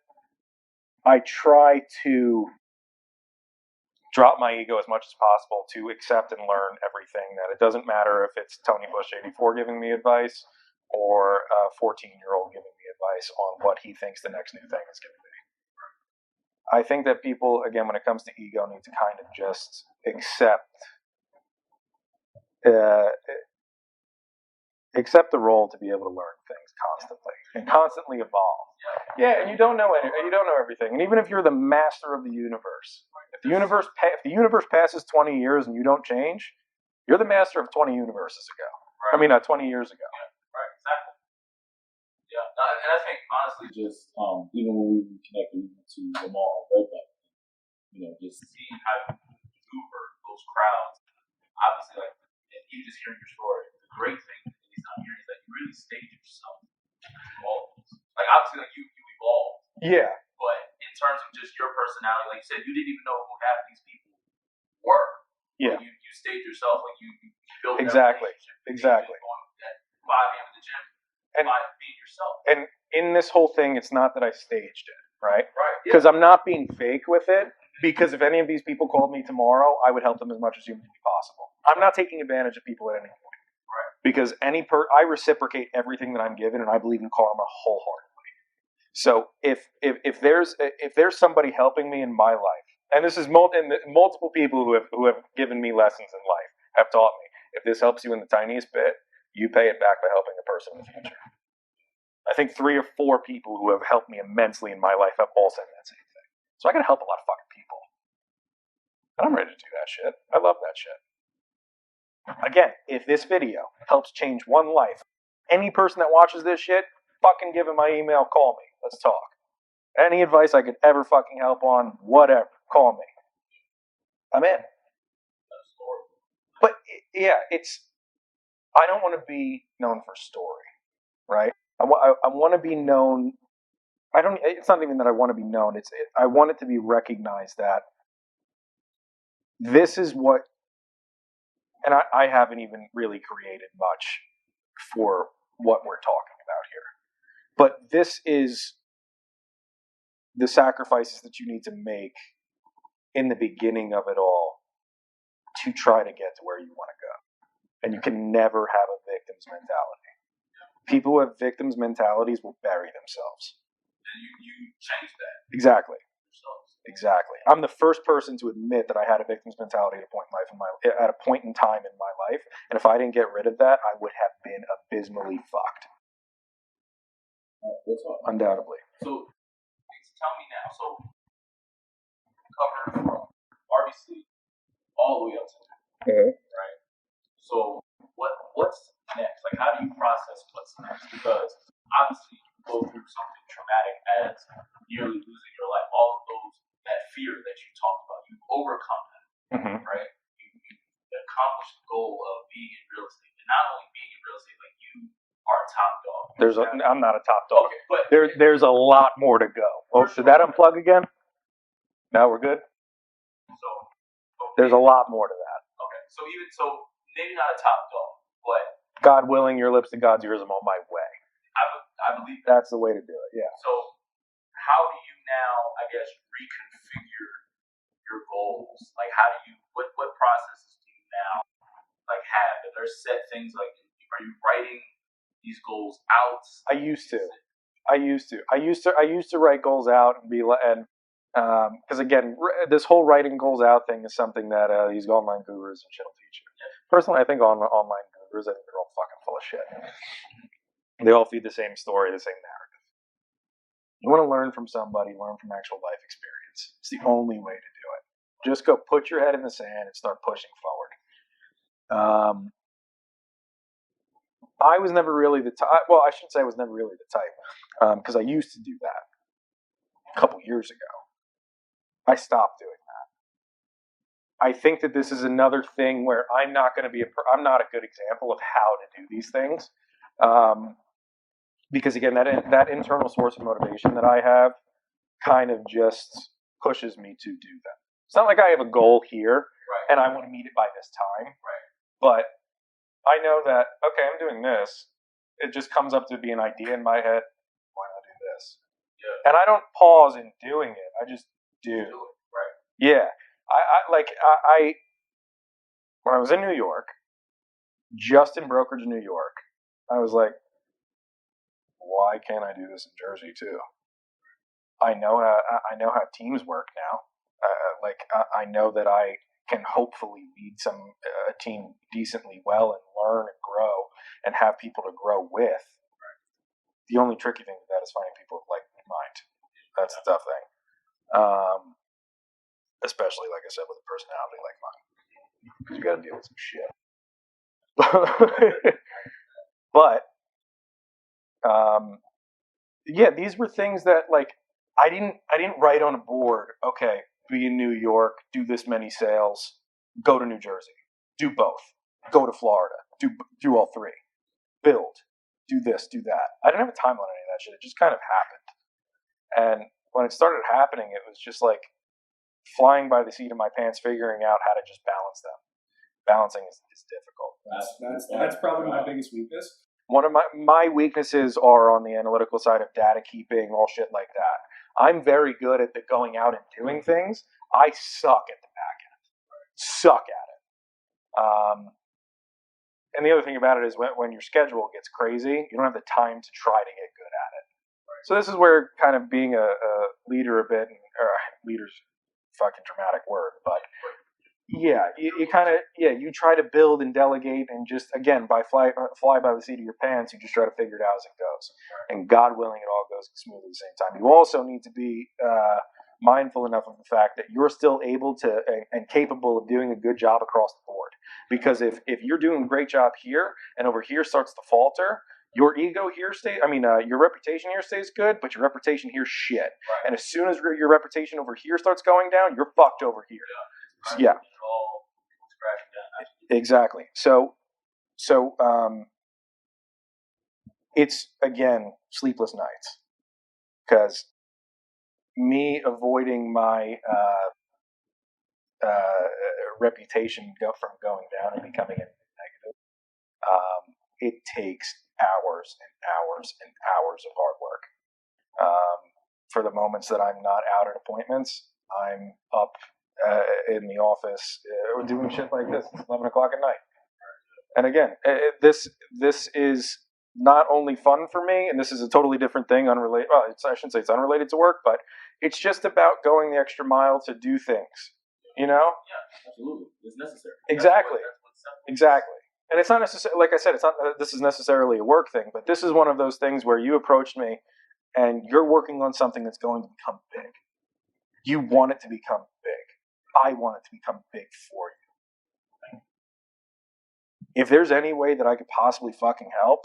I try to drop my ego as much as possible to accept and learn everything. That it doesn't matter if it's Tony Bush 84 giving me advice or a 14-year-old giving me advice on what he thinks the next new thing is going to be. I think that people, again, when it comes to ego, need to kind of just accept the role to be able to learn things constantly and constantly evolve. Yeah, and you don't know everything. And even if you're the master of the universe, if the universe passes 20 years and you don't change, you're the master of 20 universes ago. Right. I mean, 20 years ago. Yeah, right, exactly. Yeah, and I think honestly, just even when we connected to the mall on Red Bank, just seeing how you maneuver those crowds, obviously, like, and even just hearing your story, the great thing that he's not hearing is that you really stage yourself. Like, obviously, like, you evolved. Yeah. But in terms of just your personality, like you said, you didn't even know who half these people were. Yeah. You staged yourself, like you built exactly. Going at 5 a.m. at the gym and being yourself. And in this whole thing, it's not that I staged it, right? Right. Because I'm not being fake with it. Because if any of these people called me tomorrow, I would help them as much as humanly possible. I'm not taking advantage of people at any point. Right. Because I reciprocate everything that I'm given, and I believe in karma wholeheartedly. So if there's somebody helping me in my life, and this is multiple people who have given me lessons in life have taught me, if this helps you in the tiniest bit, you pay it back by helping a person in the future. I think 3 or 4 people who have helped me immensely in my life have all said that same thing. So I got to help a lot of fucking people. And I'm ready to do that shit. I love that shit. Again, if this video helps change one life, any person that watches this shit, fucking give him my email, call me. Let's talk. Any advice I could ever fucking help on, whatever, call me. I'm in. But yeah, I don't want to be known for story, right? I want to be known. It's not even that I want to be known. I want it to be recognized that this is what, and I haven't even really created much for what we're talking about here. But this is the sacrifices that you need to make in the beginning of it all to try to get to where you want to go. And you can never have a victim's mentality. People who have victims' mentalities will bury themselves. And you change that. Exactly. Yourselves. Exactly. I'm the first person to admit that I had a victim's mentality at a point in time in my life. And if I didn't get rid of that, I would have been abysmally fucked. So Undoubtedly. tell me now. So covered from RB all the way up to now, right? So what's next? Like, how do you process what's next? Because obviously you go through something traumatic as nearly losing your life. All of that fear that you talked about, you overcome that, right? You accomplish the goal of being in real estate, and not only being in real estate, like you are a top dog. I'm not a top dog. Okay, but There's a lot more to go. Oh, should that unplug again? Now we're good. So There's a lot more to that. Okay, so maybe not a top dog, but God willing, your lips to God's ears. I'm on my way. I believe That's the way to do it. Yeah. So how do you now, I guess, reconfigure your goals? Like, how do you what processes do you now like have? Are there set things like, are you writing these goals out? I used to write goals out and because again, this whole writing goals out thing is something that these online gurus and shit will teach you. Personally, I think online gurus, I think they're all fucking full of shit. They all feed the same story, the same narrative. You want to learn from somebody, learn from actual life experience. It's the only way to do it. Just go put your head in the sand and start pushing forward. I was never really the type. Well, I shouldn't say I was never really the type, because I used to do that a couple years ago. I stopped doing that. I think that this is another thing where I'm not a good example of how to do these things, because again, that internal source of motivation that I have kind of just pushes me to do them. It's not like I have a goal here and I want to meet it by this time, but I know that, okay, I'm doing this. It just comes up to be an idea in my head. Why not do this? Yeah. And I don't pause in doing it. I just do. Yeah. I when I was in New York, just in brokerage in New York, I was like, why can't I do this in Jersey too? I know how teams work now. I know that I can hopefully lead a team decently well and learn and grow and have people to grow with. The only tricky thing with that is finding people with like mind. That's the tough thing. Especially, like I said, with a personality like mine. Because you got to deal with some shit. But, yeah, these were things that, like, I didn't write on a board, okay, be in New York, do this many sales, go to New Jersey, do both, go to Florida, do all three, build, do this, do that. I didn't have a time on any of that shit. It just kind of happened. And when it started happening, it was just like flying by the seat of my pants, figuring out how to just balance them. Balancing is difficult. That's probably my biggest weakness. One of my weaknesses are on the analytical side of data keeping, all shit like that. I'm very good at the going out and doing things. I suck at the back end. Suck at it. And the other thing about it is when your schedule gets crazy, you don't have the time to try to get good at it. So this is where kind of being a leader a bit, or leader's a fucking dramatic word, but yeah, you try to build and delegate and just, again, by fly by the seat of your pants, you just try to figure it out as it goes. And God willing, it all goes smoothly at the same time. You also need to be mindful enough of the fact that you're still able to and capable of doing a good job across the board. Because if you're doing a great job here and over here starts to falter, your ego here your reputation here stays good, but your reputation here shit. Right. And as soon as your reputation over here starts going down, you're fucked over here. Yeah. Exactly. So it's, again, sleepless nights. Because me avoiding my reputation from going down and becoming negative, it takes hours and hours and hours of hard work. For the moments that I'm not out at appointments, I'm up in the office doing shit like this. It's 11 o'clock at night. And again, this is not only fun for me, and this is a totally different thing, unrelated. Well, I shouldn't say it's unrelated to work, but it's just about going the extra mile to do things. You know? Yeah, absolutely. It's necessary. Exactly. Exactly. And it's not necessarily, like I said, it's not. This is necessarily a work thing, but this is one of those things where you approached me, and you're working on something that's going to become big. You want it to become big. I want it to become big for you. if there's any way that I could possibly fucking help,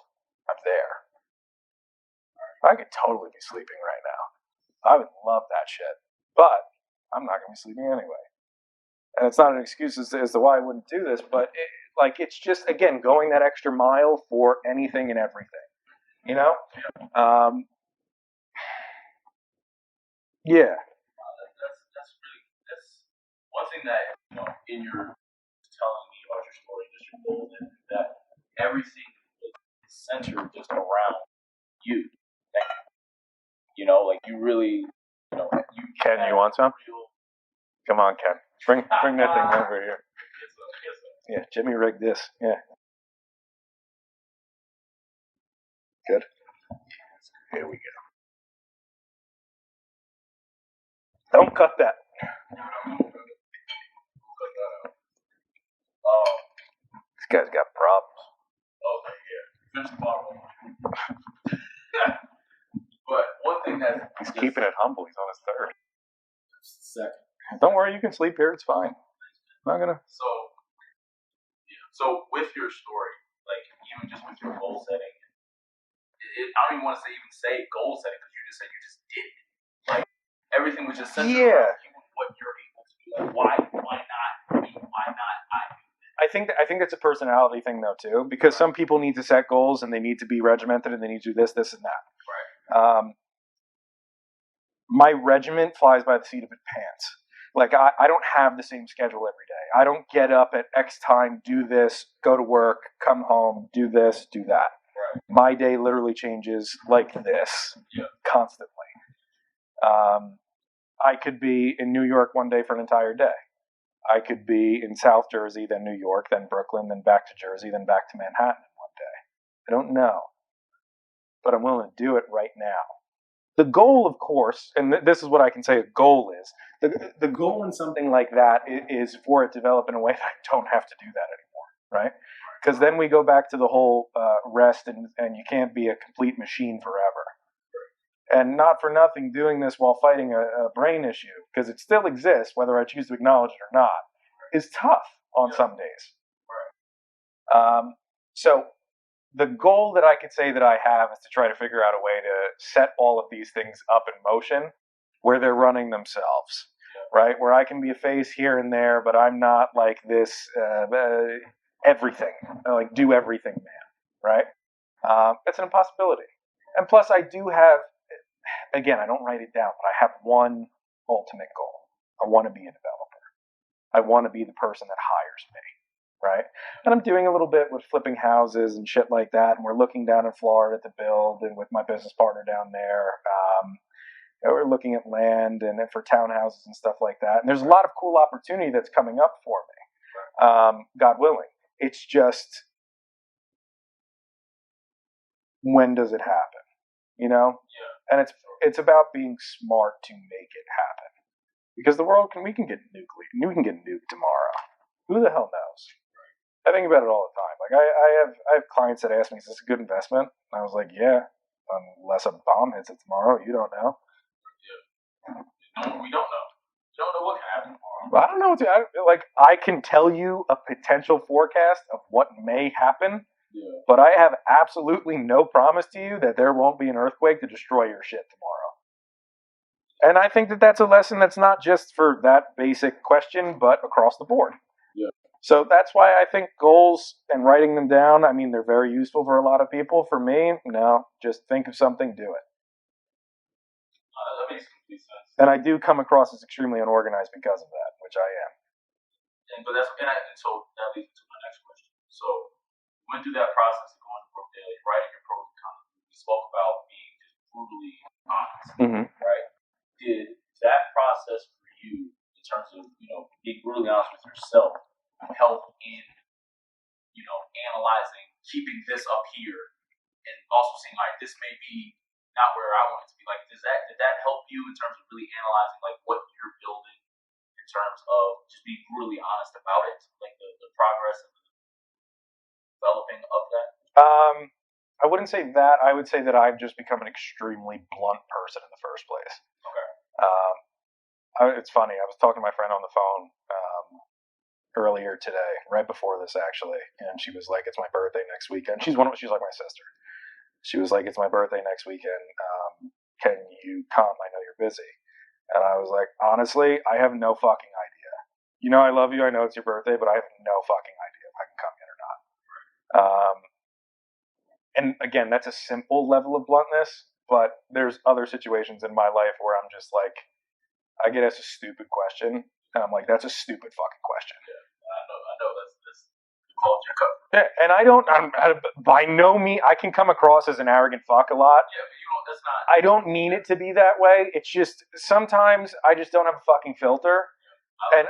I'm there. I could totally be sleeping right now. I would love that shit. But I'm not going to be sleeping anyway. And it's not an excuse as to why I wouldn't do this, but it's just, again, going that extra mile for anything and everything. You know? Yeah. That's one thing that, in your telling me about your story, just your goals, and that everything is centered just around you. Like you really, Ken, you want some? Come on, Ken. Bring that thing over here. Yeah, Jimmy rigged this. Yeah. Good. Here we go. Don't cut that. This guy's got problems. Okay, yeah. Finish the bottle. But one thing that he's keeping it humble. He's on his third. Second. Don't worry, you can sleep here. It's fine. I'm not gonna. So with your story, like even just with your goal setting, I don't even want to say goal setting because you just said you just did it. Like everything was just centered around you and what you're able to do. Like why not me? Why not I? I think that's a personality thing though too, because some people need to set goals and they need to be regimented and they need to do this, and that. Right. My regiment flies by the seat of its pants. Like I don't have the same schedule every day. I don't get up at X time, do this, go to work, come home, do this, do that. Right. My day literally changes like this constantly. I could be in New York one day for an entire day. I could be in South Jersey, then New York, then Brooklyn, then back to Jersey, then back to Manhattan in one day. I don't know. But I'm willing to do it right now. The goal, of course, and this is what I can say a goal is, the goal in something like that is for it to develop in a way that I don't have to do that anymore, right? Because then we go back to the whole rest and you can't be a complete machine forever. And not for nothing doing this while fighting a brain issue, because it still exists, whether I choose to acknowledge it or not, is tough on some days. So the goal that I could say that I have is to try to figure out a way to set all of these things up in motion where they're running themselves, right? Where I can be a face here and there, but I'm not like this everything, like do everything man, right? It's an impossibility. And plus I do have, again, I don't write it down, but I have one ultimate goal. I want to be a developer. I want to be the person that hires me. Right? And I'm doing a little bit with flipping houses and shit like that. And we're looking down in Florida to build, and with my business partner down there, we're looking at land and for townhouses and stuff like that. And there's a lot of cool opportunity that's coming up for me, God willing. It's just, when does it happen? Yeah. And it's about being smart to make it happen. Because the world we can get nuked tomorrow. Who the hell knows? I think about it all the time. Like I have clients that ask me, "Is this a good investment?" And I was like, "Yeah, unless a bomb hits it tomorrow, you don't know." Yeah. We don't know. We don't know what can happen tomorrow. Well, I don't know. I can tell you a potential forecast of what may happen, but I have absolutely no promise to you that there won't be an earthquake to destroy your shit tomorrow. And I think that that's a lesson that's not just for that basic question, but across the board. Yeah. So that's why I think goals and writing them down, I mean, they're very useful for a lot of people. For me, no, just think of something, do it. That makes complete sense. And I do come across as extremely unorganized because of that, which I am. And so that leads to my next question. So you went through that process of going to Brook Daily, writing your pros and cons. We spoke about being just brutally honest, right? Did that process for you, in terms of being brutally honest with yourself, help in analyzing, keeping this up here, and also seeing like this may be not where I want it to be? Like, did that help you in terms of really analyzing like what you're building in terms of just being brutally honest about it, like the progress and the developing of that? I wouldn't say that. I would say that I've just become an extremely blunt person in the first place. Okay. It's funny. I was talking to my friend on the phone earlier today, right before this actually, and she was like, "It's my birthday next weekend." She's like my sister. She was like, "It's my birthday next weekend. Can you come? I know you're busy." And I was like, "Honestly, I have no fucking idea. You know, I love you. I know it's your birthday, but I have no fucking idea if I can come yet or not." And again, that's a simple level of bluntness, but there's other situations in my life where I'm just like, I get asked a stupid question, and I'm like, "That's a stupid fucking question." I know. That's culture cover. Yeah, and I'm by no means, I can come across as an arrogant fuck a lot. Yeah, but you don't. That's not. I don't mean it to be that way. It's just sometimes I just don't have a fucking filter. And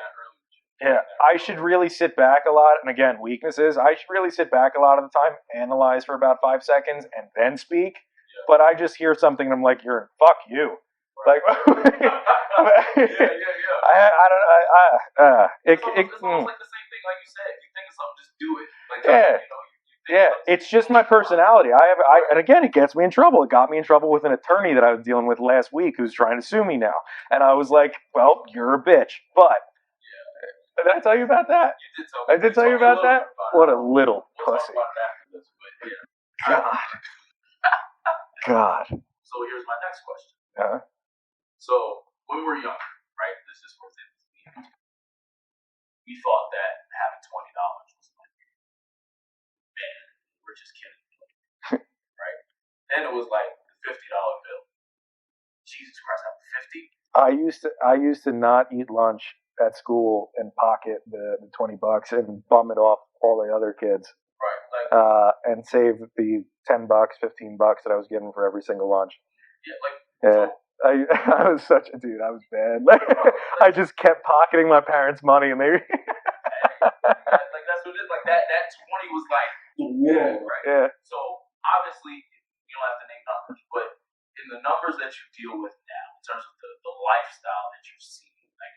yeah, I should really sit back a lot. And again, weaknesses. I should really sit back a lot of the time, analyze for about 5 seconds, and then speak. Yeah. But I just hear something and I'm like, "You're fuck you." Like, yeah. I don't. It's almost like the same thing, like you said. If you think of something, just do it. Like, yeah. You Yeah, it's just my personality. And again, it gets me in trouble. It got me in trouble with an attorney that I was dealing with last week who's trying to sue me now. And I was like, "Well, you're a bitch." But did I tell you about that? You did tell me. I did tell you about that? What a little pussy. God. God. So here's my next question. Uh-huh. So when we were younger, right? This is for example, we thought that having $20 was like, man, we're just kidding, right? Then it was like the $50 bill. Jesus Christ, I'm 50. I used to not eat lunch at school and pocket the $20 and bum it off all the other kids. Right. Like, and save the $10, $15 that I was getting for every single lunch. Yeah, like. Yeah. So, I was such a dude. I was bad. I just kept pocketing my parents' money, and they. Like that's what it is. Like that 20 was like the world, right? Yeah. So obviously, you don't have to name numbers, but in the numbers that you deal with now, in terms of the lifestyle that you're seeing, like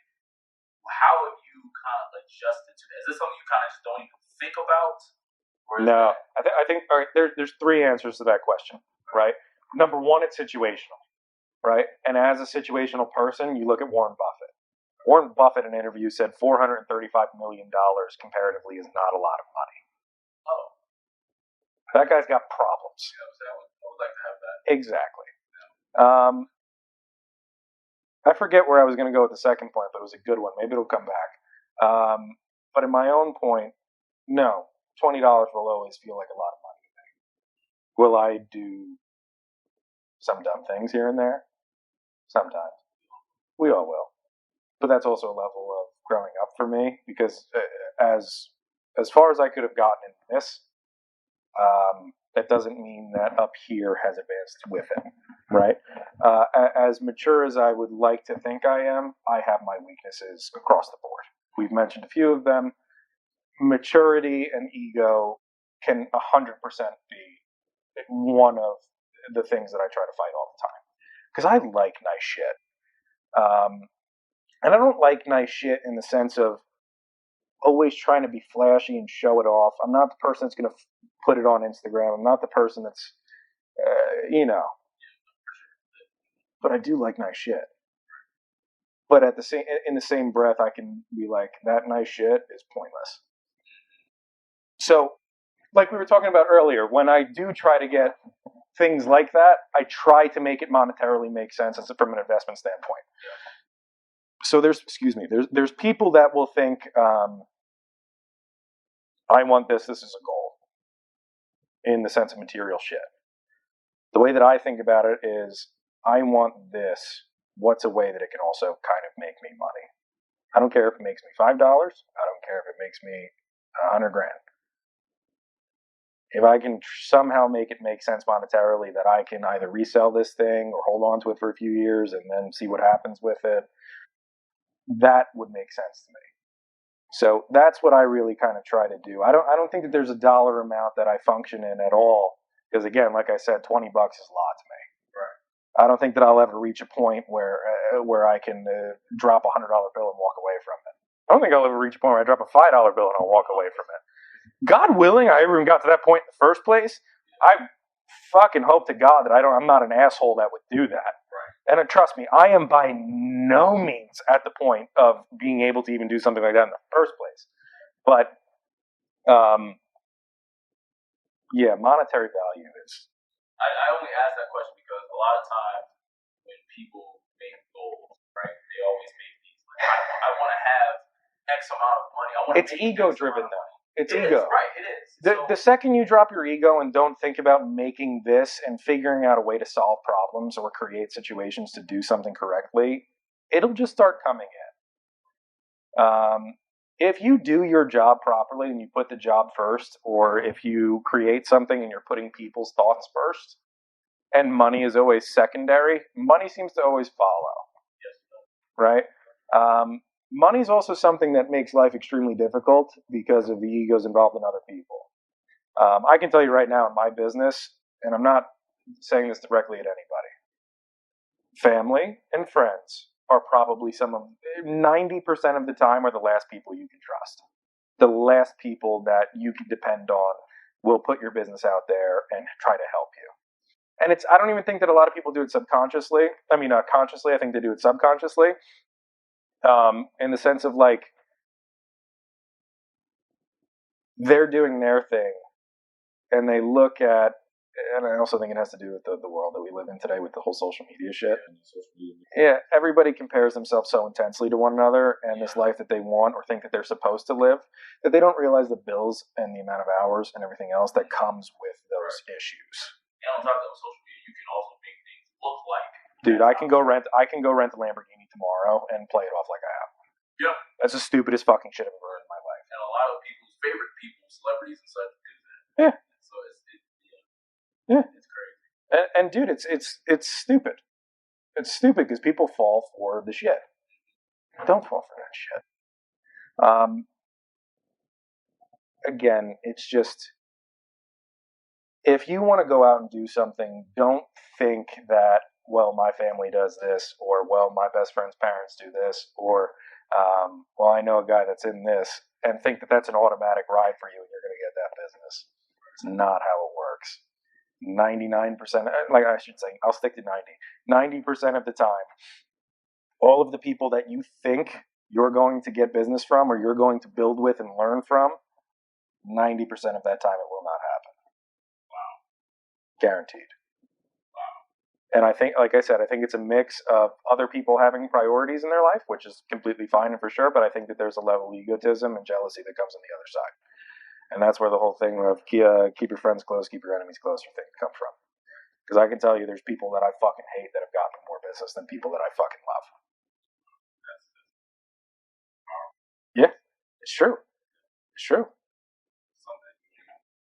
how have you kind of adjusted to that? Is this something you kind of just don't even think about? No, I think all right. There's 3 answers to that question, right? Number 1, it's situational. Right? And as a situational person, you look at Warren Buffett. Warren Buffett in an interview said $435 million comparatively is not a lot of money. Oh. That guy's got problems. Yeah, I would like to have that. Exactly. I forget where I was going to go with the second point, but it was a good one. Maybe it'll come back. But in my own point, no, $20 will always feel like a lot of money to me. Will I do some dumb things here and there? Sometimes. We all will. But that's also a level of growing up for me, because as far as I could have gotten in this, that doesn't mean that up here has advanced with it, right? As mature as I would like to think I am, I have my weaknesses across the board. We've mentioned a few of them. Maturity and ego can 100% be one of the things that I try to fight all the time. Because I like nice shit. And I don't like nice shit in the sense of always trying to be flashy and show it off. I'm not the person that's going to put it on Instagram. I'm not the person that's, But I do like nice shit. But in the same breath, I can be like, that nice shit is pointless. So, like we were talking about earlier, when I do try to get things like that, I try to make it monetarily make sense from an investment standpoint. So there's people that will think, I want this is a goal, in the sense of material shit. The way that I think about it is, I want this, what's a way that it can also kind of make me money? I don't care if it makes me $5, I don't care if it makes me $100,000. If I can somehow make it make sense monetarily, that I can either resell this thing or hold on to it for a few years and then see what happens with it, that would make sense to me. So that's what I really kind of try to do. I don't think that there's a dollar amount that I function in at all, because again, like I said, $20 is a lot to me. Right. I don't think that I'll ever reach a point where I can drop $100 bill and walk away from it. I don't think I'll ever reach a point where I drop a $5 bill and I'll walk away from it. God willing, I ever even got to that point in the first place. I fucking hope to God that I'm not an asshole that would do that. Right. And trust me, I am by no means at the point of being able to even do something like that in the first place. But yeah, monetary value is. I only ask that question because a lot of times when people make goals, right, they always make these like, I want to have X amount of money. I want. It's ego driven though. It's it ego. Is, right, it is. The second you drop your ego and don't think about making this and figuring out a way to solve problems or create situations to do something correctly, it'll just start coming in. If you do your job properly and you put the job first, or if you create something and you're putting people's thoughts first, and money is always secondary, money seems to always follow. Right? Money is also something that makes life extremely difficult because of the egos involved in other people. I can tell you right now in my business, and I'm not saying this directly at anybody, family and friends are probably 90% of the time are the last people you can trust. The last people that you can depend on will put your business out there and try to help you. And I don't even think that a lot of people do it subconsciously. I mean, consciously, I think they do it subconsciously. In the sense of like, they're doing their thing and they look at, and I also think it has to do with the world that we live in today with the whole social media shit. Yeah, everybody compares themselves so intensely to one another and this life that they want or think that they're supposed to live that they don't realize the bills and the amount of hours and everything else that comes with those issues. And on top of social media, you can also make things look like. Dude, I can go rent a Lamborghini tomorrow and play it off like I have. Yeah. That's the stupidest fucking shit I've ever heard in my life. And a lot of people's favorite people, celebrities and such, do that. Yeah. So yeah. It's crazy. And dude, it's stupid. It's stupid because people fall for the shit. Don't fall for that shit. Again, it's just, if you want to go out and do something, don't think that, well, my family does this, or, well, my best friend's parents do this, or, well, I know a guy that's in this, and think that that's an automatic ride for you and you're going to get that business. It's not how it works. 99%, like I should say, I'll stick to 90% of the time, all of the people that you think you're going to get business from or you're going to build with and learn from, 90% of that time it will not happen. Wow. Guaranteed. Wow. And I think, like I said, I think it's a mix of other people having priorities in their life, which is completely fine and for sure, but I think that there's a level of egotism and jealousy that comes on the other side. And that's where the whole thing of keep your friends close, keep your enemies closer thing comes from. Because I can tell you there's people that I fucking hate that have gotten more business than people that I fucking love. Yeah, it's true. It's true.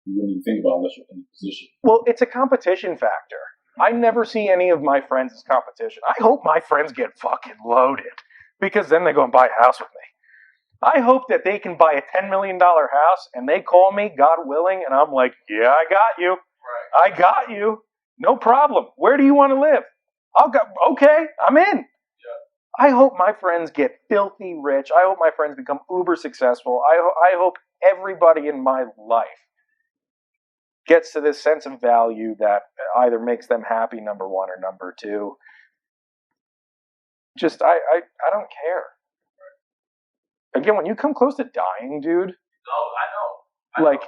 You wouldn't even think about unless you're in a position. Well, it's a competition factor. I never see any of my friends as competition. I hope my friends get fucking loaded because then they go and buy a house with me. I hope that they can buy a $10 million house and they call me, God willing, and I'm like, yeah, I got you. Right. I got you. No problem. Where do you want to live? Okay, I'm in. Yeah. I hope my friends get filthy rich. I hope my friends become uber successful. I hope everybody in my life gets to this sense of value that either makes them happy, number one, or number two. Just, I don't care. Again, when you come close to dying, dude. Oh, I know. Like,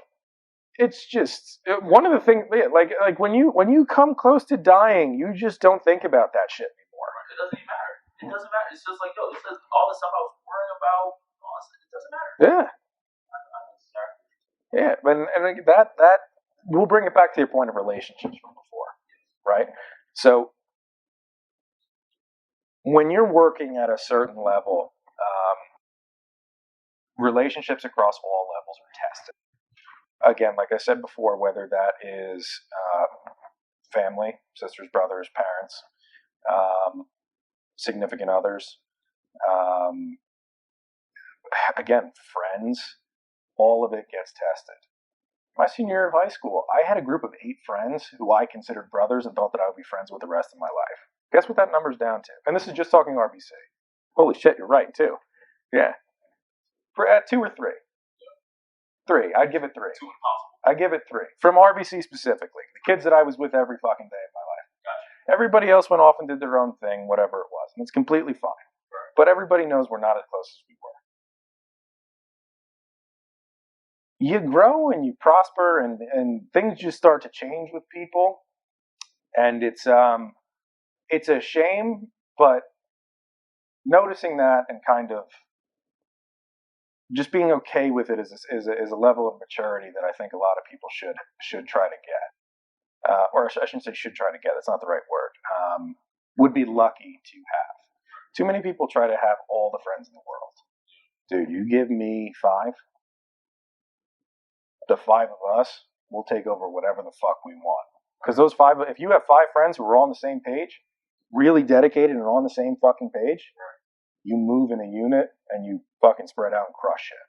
it's just one of the things. Like when you come close to dying, you just don't think about that shit anymore. It doesn't even matter. It doesn't matter. It's just like, yo, this is all the stuff I was worrying about. It doesn't matter. Yeah. Yeah, and that we'll bring it back to your point of relationships from before, right? So when you're working at a certain level, relationships across all levels are tested. Again, like I said before, whether that is family, sisters, brothers, parents, significant others, again, friends, all of it gets tested. My senior year of high school, I had a group of 8 friends who I considered brothers and thought that I would be friends with the rest of my life. Guess what that number's down to? And this is just talking RBC. Holy shit, you're right, too. Yeah. 2 or 3. 3. I'd give it 3. 2 impossible. I give it 3. From RBC specifically. The kids that I was with every fucking day of my life. Gotcha. Everybody else went off and did their own thing, whatever it was. And it's completely fine. Right. But everybody knows we're not as close as we were. you grow and you prosper, and things just start to change with people, and it's a shame, but noticing that and kind of just being okay with it is a level of maturity that I think a lot of people should try to get, or I shouldn't say should try to get. That's not the right word. Would be lucky to have. Too many people try to have all the friends in the world. Dude, you give me 5, the 5 of us will take over whatever the fuck we want. Because those 5, if you have 5 friends who are all on the same page, really dedicated and on the same fucking page, you move in a unit and you fucking spread out and crush shit.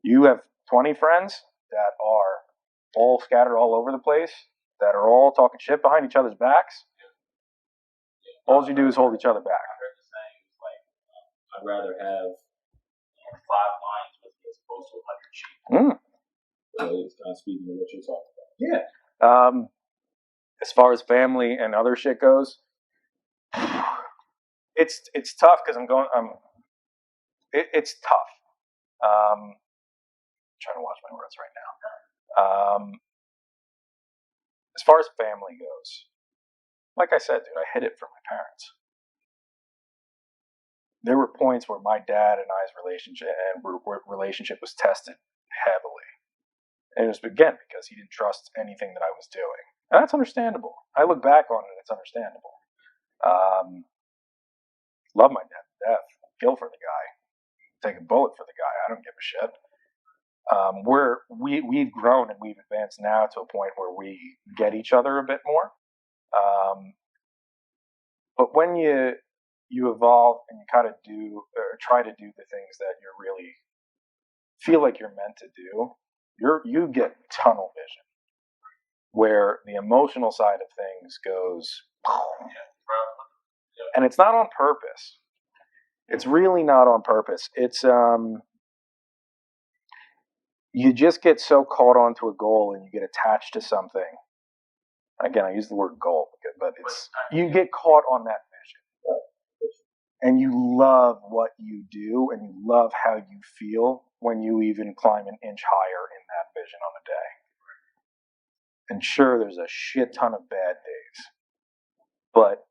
You have 20 friends that are all scattered all over the place, that are all talking shit behind each other's backs. All you do is hold each other back. I heard the saying, it's like, I'd rather have 5 lions with me as opposed to 100 sheep. So it's kind of speaking to what you're talking about. Yeah. As far as family and other shit goes, it's tough because it's tough. I'm trying to watch my words right now. As far as family goes, like I said, dude, I hid it from my parents. There were points where my dad and I's relationship was tested heavily. And it was, again, because he didn't trust anything that I was doing. And that's understandable. I look back on it, it's understandable. Love my dad to death. Kill for the guy. Take a bullet for the guy. I don't give a shit. We've grown and we've advanced now to a point where we get each other a bit more. But when you evolve and you kind of do or try to do the things that you really feel like you're meant to do, you get tunnel vision, where the emotional side of things goes, and it's not on purpose. It's really not on purpose. It's you just get so caught onto a goal and you get attached to something. Again, I use the word goal, but it's you get caught on that vision, and you love what you do, and you love how you feel when you even climb an inch higher in that vision on a day. And sure, there's a shit ton of bad days, but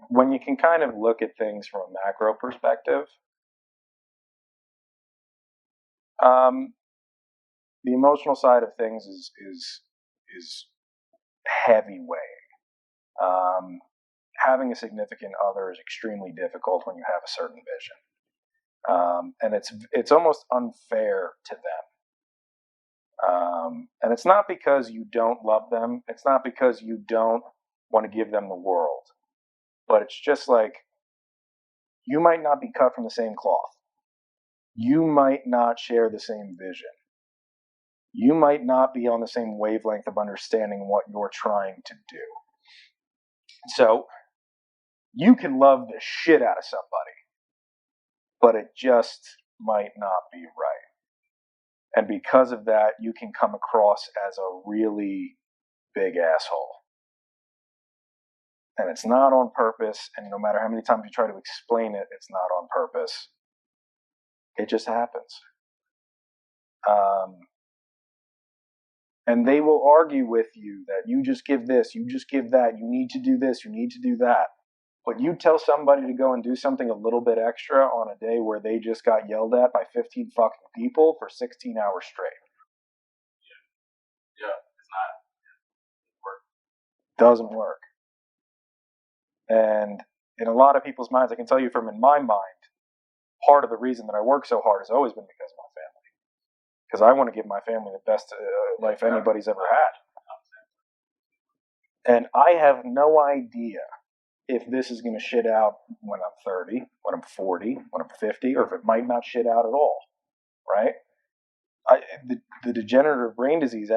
when you can kind of look at things from a macro perspective, the emotional side of things is heavy weighing. Having a significant other is extremely difficult when you have a certain vision, and it's almost unfair to them. And it's not because you don't love them. It's not because you don't want to give them the world. But it's just like, you might not be cut from the same cloth. You might not share the same vision. You might not be on the same wavelength of understanding what you're trying to do. So, you can love the shit out of somebody, but it just might not be right. And because of that, you can come across as a really big asshole. And it's not on purpose, and no matter how many times you try to explain it, it's not on purpose. It just happens. And they will argue with you that you just give this, you just give that, you need to do this, you need to do that. But you tell somebody to go and do something a little bit extra on a day where they just got yelled at by 15 fucking people for 16 hours straight. Yeah, it's not. It works. Doesn't work. And in a lot of people's minds, I can tell you from in my mind, part of the reason that I work so hard has always been because of my family. Because I want to give my family the best life anybody's ever had. And I have no idea if this is going to shit out when I'm 30, when I'm 40, when I'm 50, or if it might not shit out at all, right? The degenerative brain disease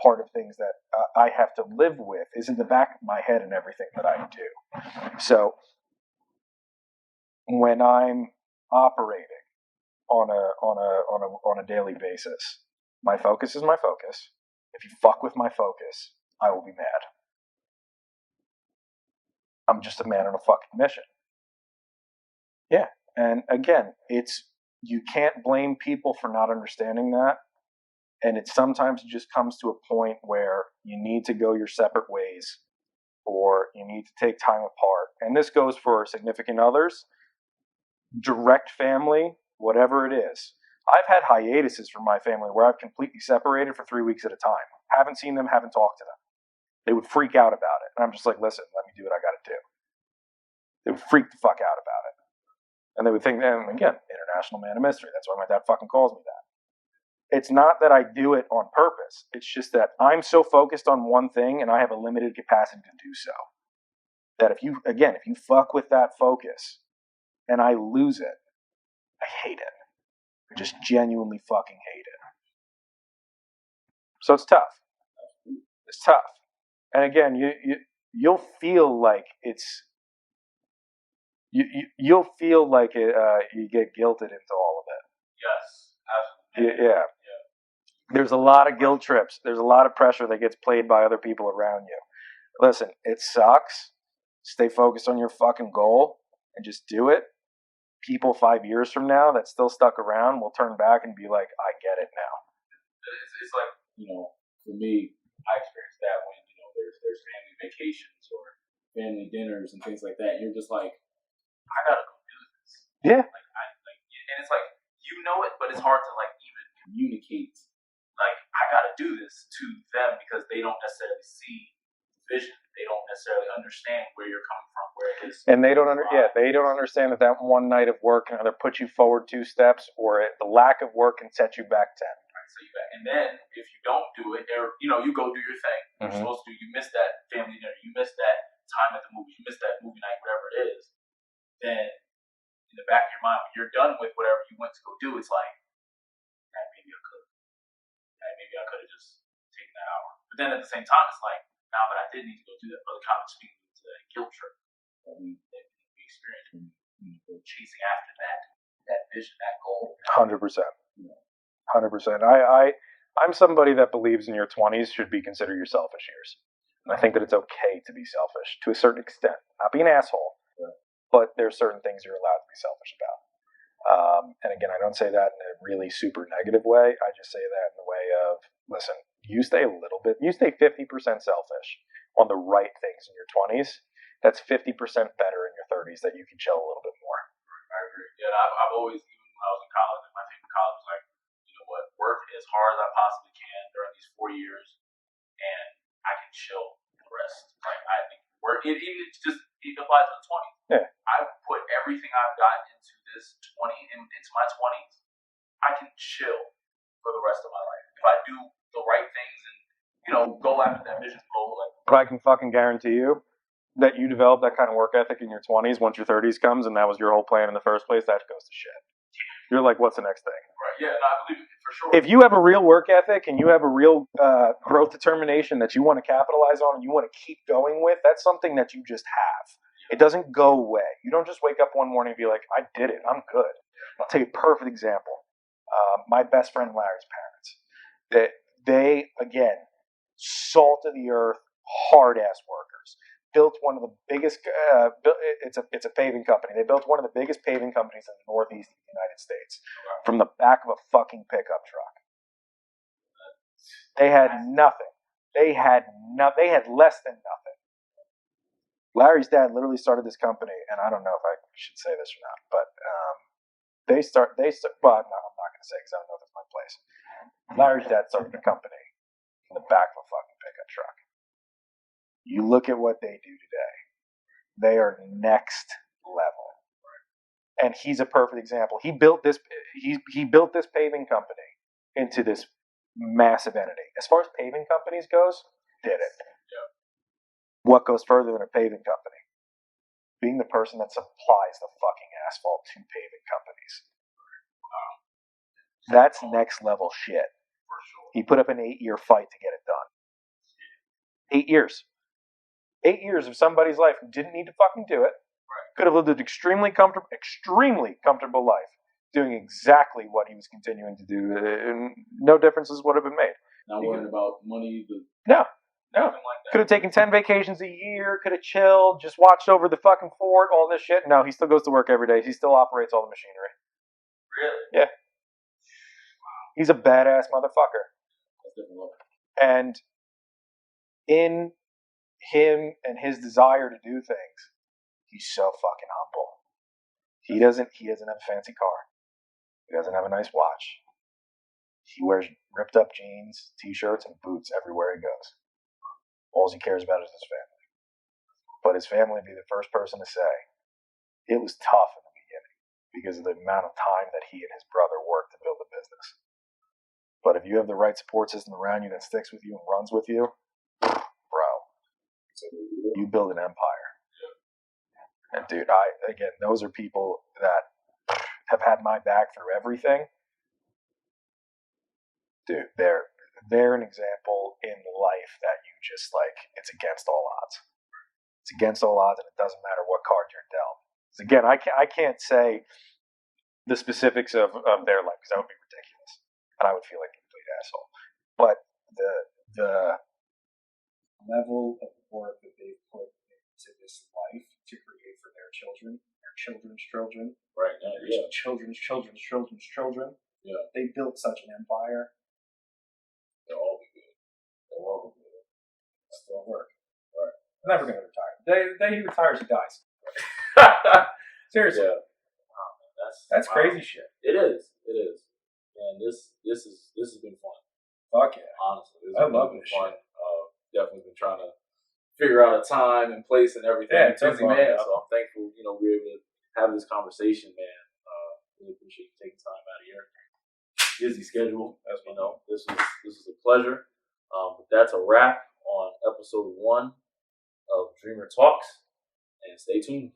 part of things that I have to live with is in the back of my head in everything that I do. So when I'm operating on a daily basis, my focus is my focus. If you fuck with my focus, I will be mad. I'm just a man on a fucking mission. Yeah, and again, it's you can't blame people for not understanding that. And it sometimes just comes to a point where you need to go your separate ways, or you need to take time apart. And this goes for significant others, direct family, whatever it is. I've had hiatuses from my family where I've completely separated for 3 weeks at a time. Haven't seen them, haven't talked to them. They would freak out about it. And I'm just like, listen, let me do what I got to do. They would freak the fuck out about it. And they would think, then again, international man of mystery. That's why my dad fucking calls me that. It's not that I do it on purpose. It's just that I'm so focused on one thing and I have a limited capacity to do so. That if you fuck with that focus and I lose it, I hate it. I just genuinely fucking hate it. So it's tough. It's tough. And again, you'll feel like it's you'll feel like you get guilted into all of it. Yes, absolutely. Yeah. There's a lot of guilt trips. There's a lot of pressure that gets played by other people around you. Listen, it sucks. Stay focused on your fucking goal and just do it. People 5 years from now that still stuck around will turn back and be like, I get it now. It's like, for me, I experienced that when, there's family vacations or family dinners and things like that. You're just like, I gotta go do this. Yeah. And it's like, it, but it's hard to even communicate. Like, I gotta do this to them because they don't necessarily see the vision. They don't necessarily understand where you're coming from, where it is. And they don't understand that one night of work can either put you forward 2 steps or the lack of work can set you back 10. Right, so and then if you don't do it, or you go do your thing. You're supposed to. You miss that family dinner. You miss that time at the movies. You miss that movie night, whatever it is. Then in the back of your mind, when you're done with whatever you went to go do, it's like, maybe I could. Maybe I could have just taken that hour. But then at the same time, it's like, nah, but I did need to go do that. But it kind of speaks to that guilt trip that we experience when we're chasing after that vision, that goal. 100%. 100%. I'm somebody that believes in your 20s should be considered your selfish years. And I think that it's okay to be selfish to a certain extent. Not be an asshole, but there are certain things you're allowed to be selfish about. And again, I don't say that in a really super negative way. I just say that in the way of, listen, you stay 50% selfish on the right things in your 20s. That's 50% better in your 30s that you can chill a little bit more. I agree. Yeah, I've always, even when I was in college, my favorite college was like, work as hard as I possibly can during these 4 years, and I can chill the rest. Like, I think work, it applies to the 20s. Yeah. I put everything I've gotten into this into my 20s. I can chill for the rest of my life if I do the right things and go after that vision goal. But I can fucking guarantee you that you develop that kind of work ethic in your 20s. Once your 30s comes, and that was your whole plan in the first place, that goes to shit. You're like, what's the next thing? Right. Yeah. No, I believe it for sure. If you have a real work ethic and you have a real growth determination that you want to capitalize on and you want to keep going with, that's something that you just have. It doesn't go away. You don't just wake up one morning and be like, I did it. I'm good. I'll tell you a perfect example. My best friend Larry's parents. They again, salt of the earth, hard ass workers. Built one of the biggest. It's a paving company. They built one of the biggest paving companies in the Northeast of the United States from the back of a fucking pickup truck. They had nothing. They had less than nothing. Larry's dad literally started this company, and I don't know if I should say this or not, but they start. Well, no, I'm not going to say because I don't know if it's my place. Larry's dad started the company in the back of a fucking pickup truck. You look at what they do today. They are next level. And he's a perfect example. He built this paving company into this massive entity. As far as paving companies goes, did it. Yeah. What goes further than a paving company? Being the person that supplies the fucking asphalt to paving companies. Wow. That's next level shit. For sure. He put up an 8-year fight to get it done. 8 years. 8 years of somebody's life who didn't need to fucking do it. Right. Could have lived an extremely comfortable life doing exactly what he was continuing to do. And no differences would have been made. Not worrying about money. No. Like that. Could have taken 10 vacations a year, could have chilled, just watched over the fucking fort, all this shit. No, he still goes to work every day. He still operates all the machinery. Really? He's a badass motherfucker. That's different level. And in him and his desire to do things, he's so fucking humble. He doesn't have a fancy car. He doesn't have a nice watch. He wears ripped up jeans, t-shirts, and boots everywhere he goes. All he cares about is his family. But his family would be the first person to say, it was tough in the beginning because of the amount of time that he and his brother worked to build the business. But if you have the right support system around you that sticks with you and runs with you, bro, you build an empire. And dude, those are people that have had my back through everything. Dude, they're an example in life that you just like, it's against all odds. It's against all odds, and it doesn't matter what card you're dealt. Again, I can't say the specifics of their life because that would be ridiculous, and I would feel like a complete asshole. But the level of work that they've put into this life to create for their children, their children's children, Right now, their children's children's children's children. Yeah. They built such an empire. They'll all be good. They'll all be good. Still work. Right. I'm never going to retire. The day he retires, he dies. Seriously. Yeah. Oh, man, That's wow. crazy shit. It is. It is. And this has been fun. Fuck yeah. Honestly, I love been this fun. Definitely been trying to figure out a time and place and everything. Yeah, It's busy, totally. man. So I'm thankful, we were able to have this conversation, man. Really appreciate you taking time out of your busy schedule. As we know, this is a pleasure. But that's a wrap on episode 1 of Dreamer Talks. And stay tuned.